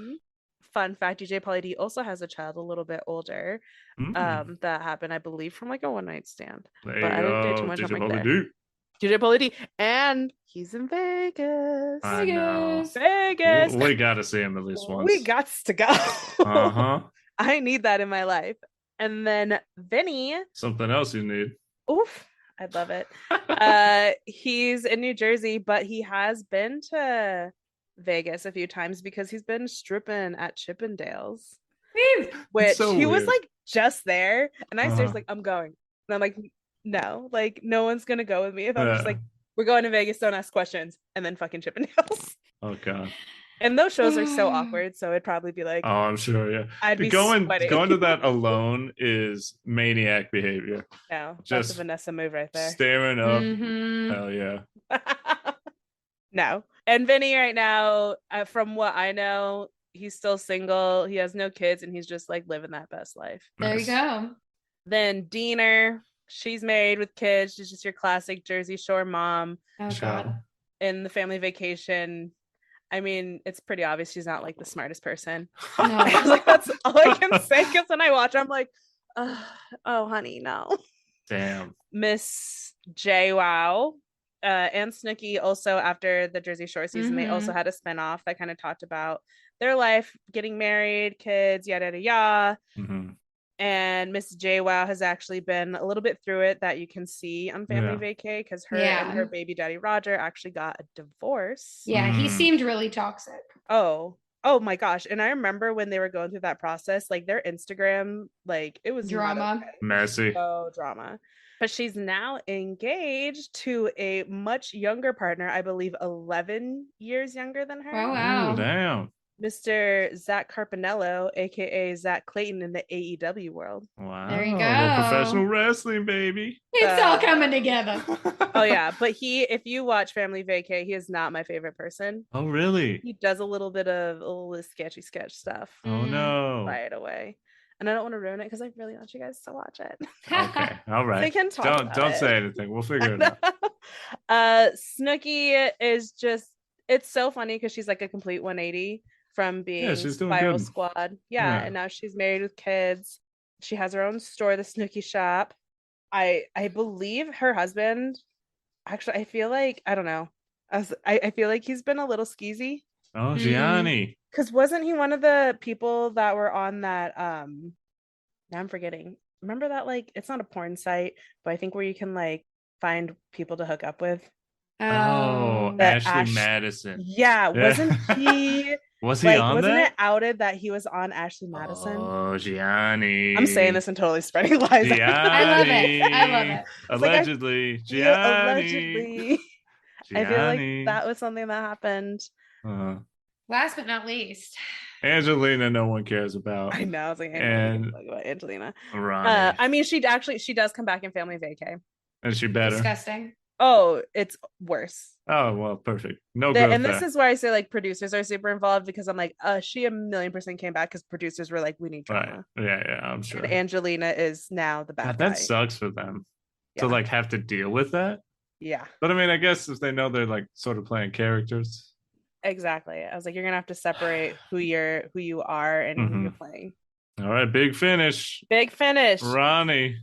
Fun fact, DJ Pauly D also has a child a little bit older. That happened, I believe, from like a one night stand. But I didn't get too much on my there. DJ Pauly D, and he's in Vegas. I know. Vegas. We gotta see him at least once. We got to go. Uh-huh. I need that in my life. And then Vinny. Something else you need. Oof. I'd love it. He's in New Jersey, but he has been to Vegas a few times because he's been stripping at Chippendales. Which so he was like just there. And I seriously like, I'm going. And I'm like, no, like no one's gonna go with me if I'm just like, we're going to Vegas, don't ask questions, and then fucking Chippendales. Oh god. And those shows are so awkward, so it'd probably be like, oh, I'm sure, yeah. I'd be going sweating. to that alone is maniac behavior. No, that's a Vanessa move right there. Staring up. Hell yeah. No. And Vinny right now, from what I know, he's still single. He has no kids, and he's just like living that best life. There you go. Then Diener, she's married with kids. She's just your classic Jersey Shore mom. Oh god. In the Family Vacation, I mean, it's pretty obvious she's not like the smartest person. No. Like, that's all I can say, because when I watch, I'm like, oh, honey, no. Damn. Miss JWoww and Snooki also, after the Jersey Shore season, they also had a spinoff that kind of talked about their life, getting married, kids, yada yada yada. And Miss JWoww has actually been a little bit through it, that you can see on Family Vacay, because her and her baby daddy Roger actually got a divorce. Yeah, he seemed really toxic. Oh my gosh. And I remember when they were going through that process, like their Instagram, like it was drama. Messy. Oh, drama. But she's now engaged to a much younger partner, I believe 11 years younger than her. Oh, wow. Ooh, damn. Mr. Zach Carpinello, aka Zach Clayton in the AEW world. Wow. There you go. Professional wrestling, baby. It's all coming together. Oh yeah, but if you watch Family Vacay, he is not my favorite person. Oh really? He does a little bit of a little sketchy sketch stuff. Oh no. Right away. And I don't want to ruin it because I really want you guys to watch it. Okay. All right. They can talk don't say anything. We'll figure it out. Snooki is just, it's so funny because she's like a complete 180 from being she's doing Spiral good. Squad. Yeah, and now she's married with kids. She has her own store, the Snooki Shop. I believe her husband, actually, I feel like, I don't know. I feel like he's been a little skeezy. Oh, Gianni. Because wasn't he one of the people that were on that now I'm forgetting. Remember that, like, it's not a porn site, but I think where you can like find people to hook up with. Oh, Ashley Madison. Yeah, wasn't he? Was he on wasn't that? It outed that he was on Ashley Madison? Oh, Gianni. I'm saying this and totally spreading lies. Gianni. I love it. Allegedly. Like, Gianni. Allegedly. I feel like that was something that happened. Last but not least, Angelina, no one cares about. I know. I was like, Angelina. Right. I mean, she does come back in Family Vacay. And she better. Disgusting. Oh, it's worse. Oh, well, perfect. No growth and this is where I say like producers are super involved, because I'm like, she 1,000,000% came back because producers were like, we need drama. Right. Yeah, I'm sure. And Angelina is now the bad guy. That sucks for them. to like have to deal with that. Yeah. But I mean, I guess if they know they're like sort of playing characters. Exactly. I was like, you're gonna have to separate who you are and who you're playing. All right, big finish. Big finish. Ronnie.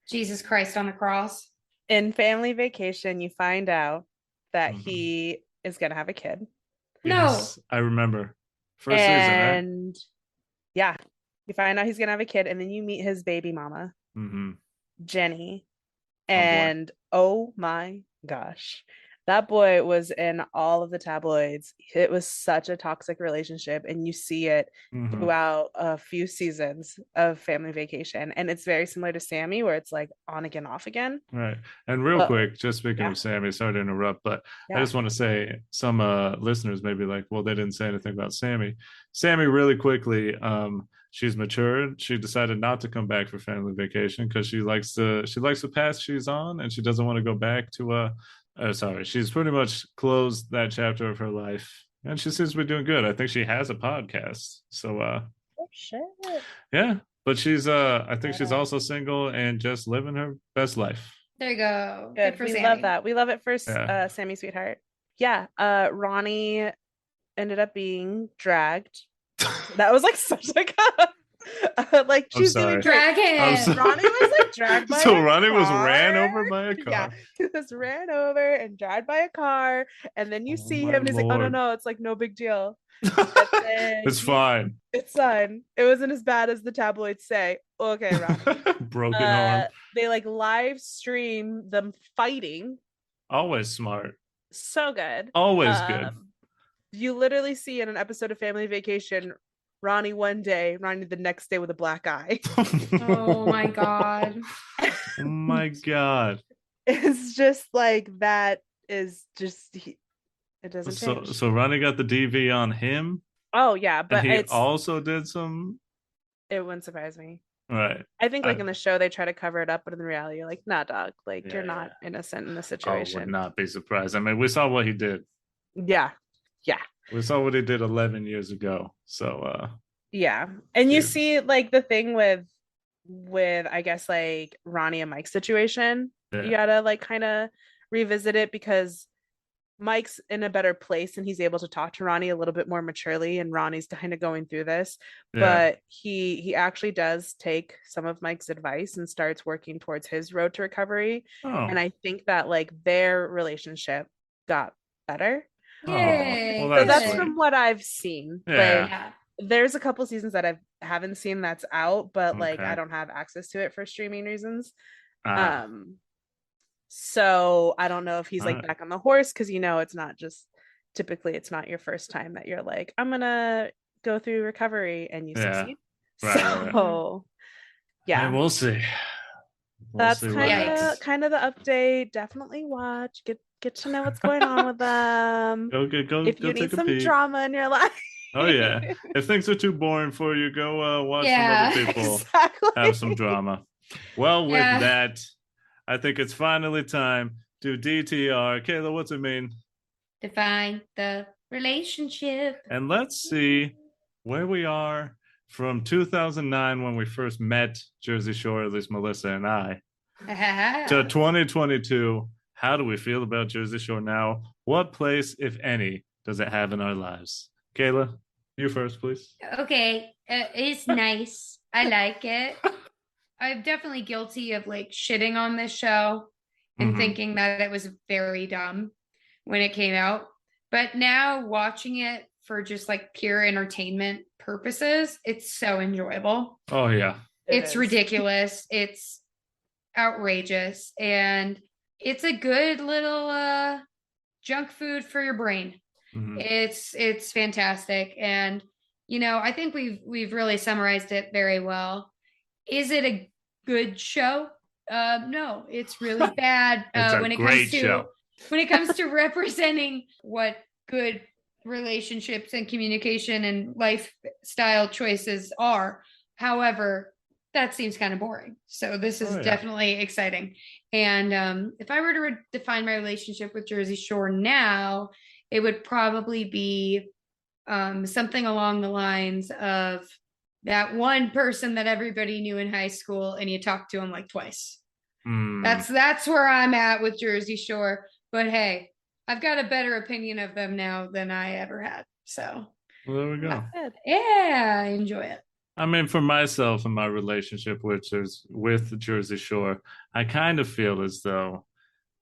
Jesus Christ on the cross. In Family Vacation, you find out that he is gonna have a kid. Yes, I remember. First season, right? Yeah, you find out he's gonna have a kid, and then you meet his baby mama, Jenny. And oh my gosh, that boy was in all of the tabloids. It was such a toxic relationship, and you see it throughout a few seasons of Family Vacation. And it's very similar to Sammy, where it's like on again, off again. Right. And real quick, just speaking of Sammy, sorry to interrupt, but I just want to say some listeners may be like, well, they didn't say anything about Sammy. Sammy, really quickly, she's matured. She decided not to come back for Family Vacation because she likes the path she's on, and she doesn't want to go back to she's pretty much closed that chapter of her life, and she seems to be doing good. I think she has a podcast. So oh shit. Yeah, but she's I think she's also single and just living her best life. There you go. Good for Sammy. Love that. We love it for Sammy Sweetheart. Yeah. Ronnie ended up being dragged. That was like such like like she's doing dragging. Ronnie was like dragged by Ronnie was ran over by a car. Yeah, he was ran over and dragged by a car, and then you see him and he's like, oh no, it's like no big deal. It's fine. It's fine. It wasn't as bad as the tabloids say. Okay, Ronnie. Broken arm. They like live stream them fighting. Always smart. So good. Always good. You literally see in an episode of Family Vacation, Ronnie one day, Ronnie the next day with a black eye. Oh my god. Oh my god. It's just like that is just it doesn't change. So Ronnie got the DV on him. Oh yeah, but he also did some. It wouldn't surprise me. Right. I think like in the show they try to cover it up, but in the reality, you're like, nah, dog. Like you're not innocent in this situation. I would not be surprised. I mean, we saw what he did. Yeah. Yeah. We saw what he did 11 years ago. So yeah. And you see like the thing with I guess like Ronnie and Mike's situation. Yeah. You gotta like kind of revisit it because Mike's in a better place and he's able to talk to Ronnie a little bit more maturely, and Ronnie's kind of going through this. Yeah. But he actually does take some of Mike's advice and starts working towards his road to recovery. And I think that like their relationship got better. Yay. Well, that's from what I've seen. Yeah. Like, there's a couple seasons that I haven't seen that's out, but like I don't have access to it for streaming reasons. So I don't know if he's like back on the horse, because it's not just typically it's not your first time that you're like, I'm gonna go through recovery and you succeed. Right, so yeah, and we'll see. That's kind of the update. Definitely watch. Get to know what's going on with them. Go if you need some drama in your life. Oh yeah. If things are too boring for you, go watch some other people have some drama. Well, with that, I think it's finally time to DTR. Kayla, what's it mean? Define the relationship. And let's see where we are from 2009 when we first met Jersey Shore, at least Melissa and I, to 2022. How do we feel about Jersey Shore now? What place, if any, does it have in our lives? Kayla, you first, please. Okay. It's nice. I like it. I'm definitely guilty of like shitting on this show and thinking that it was very dumb when it came out. But now watching it for just like pure entertainment purposes, it's so enjoyable. Oh, yeah. It's ridiculous. It's outrageous. And it's a good little junk food for your brain. It's fantastic. And, I think we've really summarized it very well. Is it a good show? No, it's really bad when it comes to representing what good relationships and communication and lifestyle choices are. However, that seems kind of boring. So this is definitely exciting. And if I were to define my relationship with Jersey Shore now, it would probably be something along the lines of that one person that everybody knew in high school and you talked to him like twice. That's where I'm at with Jersey Shore. But hey, I've got a better opinion of them now than I ever had. So well, there we go. Yeah, I enjoy it. I mean, for myself and my relationship with Jersey Shore, I kind of feel as though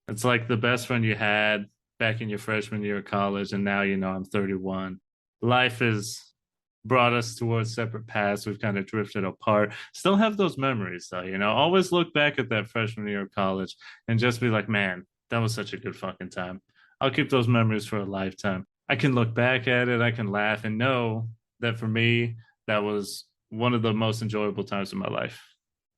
it's like the best friend you had back in your freshman year of college, and now I'm 31. Life has brought us towards separate paths. We've kind of drifted apart. Still have those memories though, always look back at that freshman year of college and just be like, man, that was such a good fucking time. I'll keep those memories for a lifetime. I can look back at it, I can laugh and know that for me, that was one of the most enjoyable times of my life.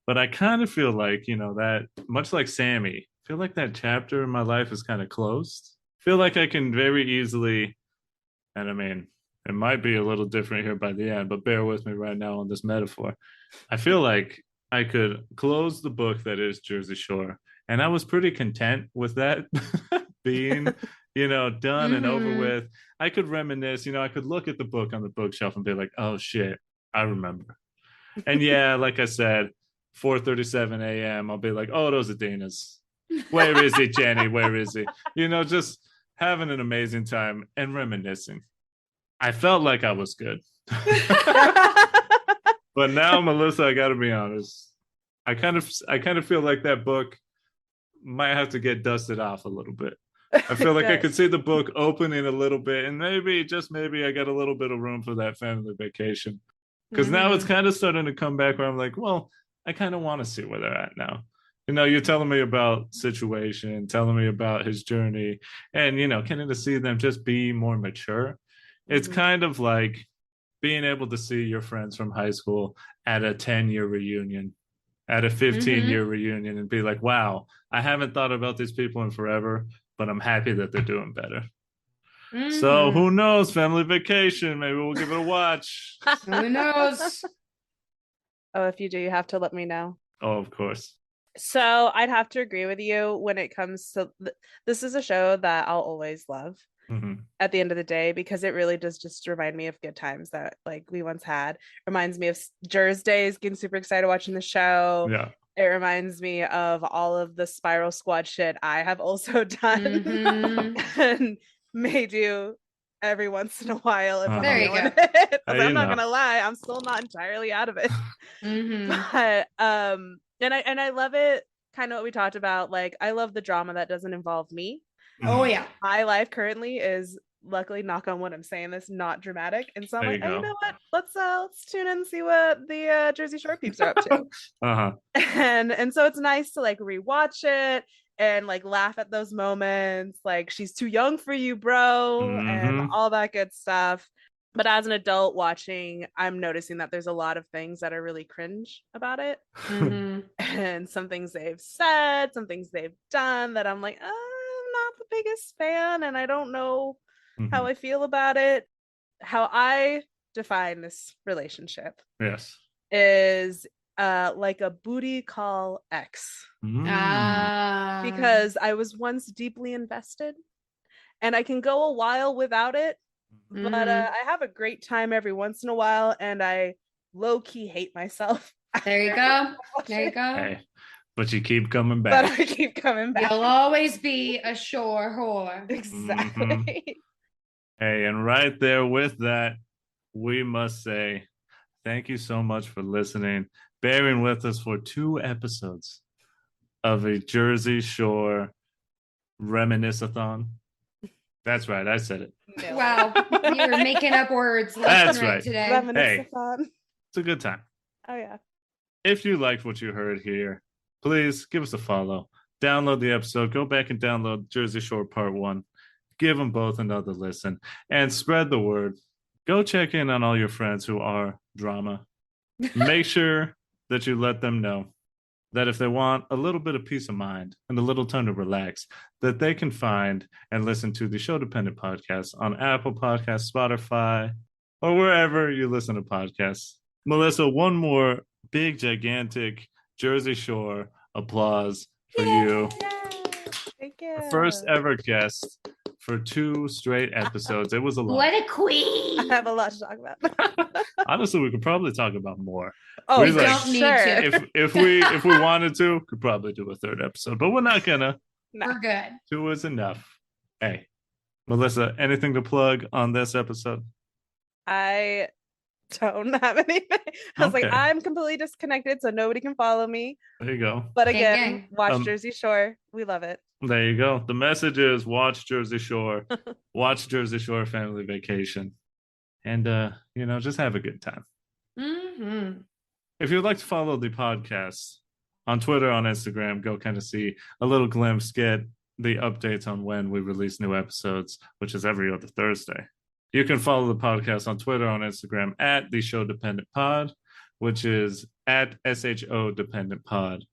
But I kind of feel like, that much like Sammy, I feel like that chapter in my life is kind of closed. I feel like I can very easily, and I mean, it might be a little different here by the end, but bear with me right now on this metaphor. I feel like I could close the book that is Jersey Shore, and I was pretty content with that being, done and over with. I could reminisce, I could look at the book on the bookshelf and be like, oh shit, I remember. And yeah, like I said, 4:37 a.m. I'll be like, oh, those are Dana's. Where is he, Jenny? Where is he? Just having an amazing time and reminiscing. I felt like I was good. But now, Melissa, I got to be honest. I kind of feel like that book might have to get dusted off a little bit. I feel like I could see the book opening a little bit, and maybe, just maybe, I got a little bit of room for that family vacation. Because now it's kind of starting to come back where I'm like, well, I kind of want to see where they're at now. You're telling me about Situation, telling me about his journey, and, getting to see them just be more mature. It's kind of like being able to see your friends from high school at a 10-year reunion, at a 15-year reunion, and be like, wow, I haven't thought about these people in forever, but I'm happy that they're doing better. So who knows? Family Vacation. Maybe we'll give it a watch. Who knows? Oh, if you do, you have to let me know. Oh, of course. So I'd have to agree with you when it comes to this is a show that I'll always love at the end of the day, because it really does just remind me of good times that like we once had. Reminds me of Jersey days, getting super excited watching the show. Yeah. It reminds me of all of the Spiral Squad shit I have also done and may do every once in a while if I'm feeling it. I'm not gonna lie, I'm still not entirely out of it. But and I love it, kind of what we talked about. Like, I love the drama that doesn't involve me. Oh yeah. My life currently is, luckily, knock on wood, I'm saying this, not dramatic. And so I'm like, hey, you know what? Let's tune in and see what the Jersey Shore peeps are up to. And so it's nice to like rewatch it and like laugh at those moments, like she's too young for you, bro, and all that good stuff. But as an adult watching, I'm noticing that there's a lot of things that are really cringe about it. And some things they've said, some things they've done that I'm like, I'm not the biggest fan, and I don't know how I feel about it. How I define this relationship is like a booty call ex. Because I was once deeply invested, and I can go a while without it. But I have a great time every once in a while, and I low-key hate myself. There you go. There you go. Hey, but you keep coming back. But I keep coming back. You'll always be a shore whore. Exactly. Hey, and right there with that, we must say thank you so much for listening, bearing with us for 2 episodes of a Jersey Shore reminisce-a-thon. That's right, I said it. No. Wow, you were making up words That's right today. Hey, it's a good time. Oh yeah. If you liked what you heard here, please give us a follow. Download the episode. Go back and download Jersey Shore Part 1. Give them both another listen and spread the word. Go check in on all your friends who are drama. Make sure that you let them know that if they want a little bit of peace of mind and a little time to relax, that they can find and listen to the Sho-Dependent podcast on Apple Podcasts, Spotify, or wherever you listen to podcasts. Melissa, one more big, gigantic Jersey Shore applause for you. Thank you. First ever guest for 2 straight episodes. It was a lot. What a queen! I have a lot to talk about. Honestly, we could probably talk about more. Oh, we don't need to. If we wanted to, could probably do a 3rd episode, but we're not gonna. No. We're good. 2 is enough. Hey, Melissa, anything to plug on this episode? I don't have anything. I was like, Okay. I'm completely disconnected, so nobody can follow me. There you go. But Gang, again, gang. watch Jersey Shore. We love it. There you go. The message is watch Jersey Shore. Watch Jersey Shore Family Vacation. And just have a good time. Mm-hmm. If you'd like to follow the podcast on Twitter, on Instagram, go kind of see a little glimpse, get the updates on when we release new episodes, which is every other Thursday. You can follow the podcast on Twitter, on Instagram at the Sho-Dependent Pod, which is at SHO-Dependent Pod.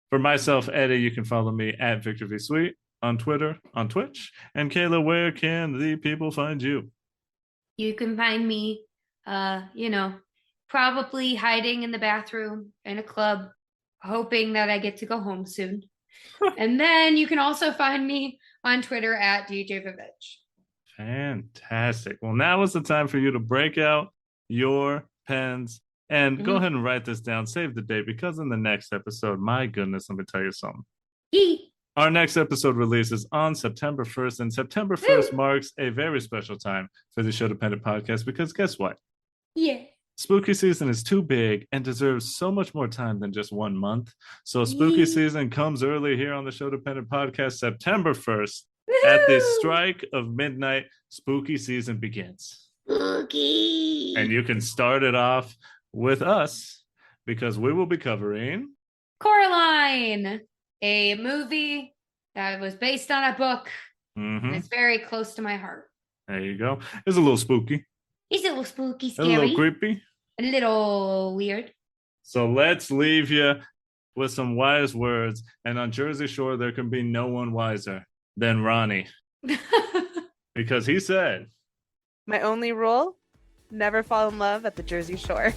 For myself, Eddie, you can follow me at Victor V. Sweet on Twitter, on Twitch. And Kayla, where can the people find you? You can find me, probably hiding in the bathroom in a club, hoping that I get to go home soon. And then you can also find me on Twitter at DJ Vivitch. Fantastic. Well, now is the time for you to break out your pens and go ahead and write this down. Save the date, because in the next episode, my goodness, let me tell you something. Our next episode releases on September 1st, and September 1st marks a very special time for the Sho-Dependent Podcast, because guess what? Yeah. Spooky season is too big and deserves so much more time than just 1 month. So spooky season comes early here on the Sho-Dependent Podcast, September 1st. At the strike of midnight, spooky season begins. Spooky. And you can start it off with us, because we will be covering Coraline, a movie that was based on a book. Mm-hmm. It's very close to my heart. There you go. It's a little spooky. It's a little spooky, scary. A little creepy. A little weird. So let's leave you with some wise words. And on Jersey Shore, there can be no one wiser than Ronnie. Because he said, My only rule, never fall in love at the Jersey Shore.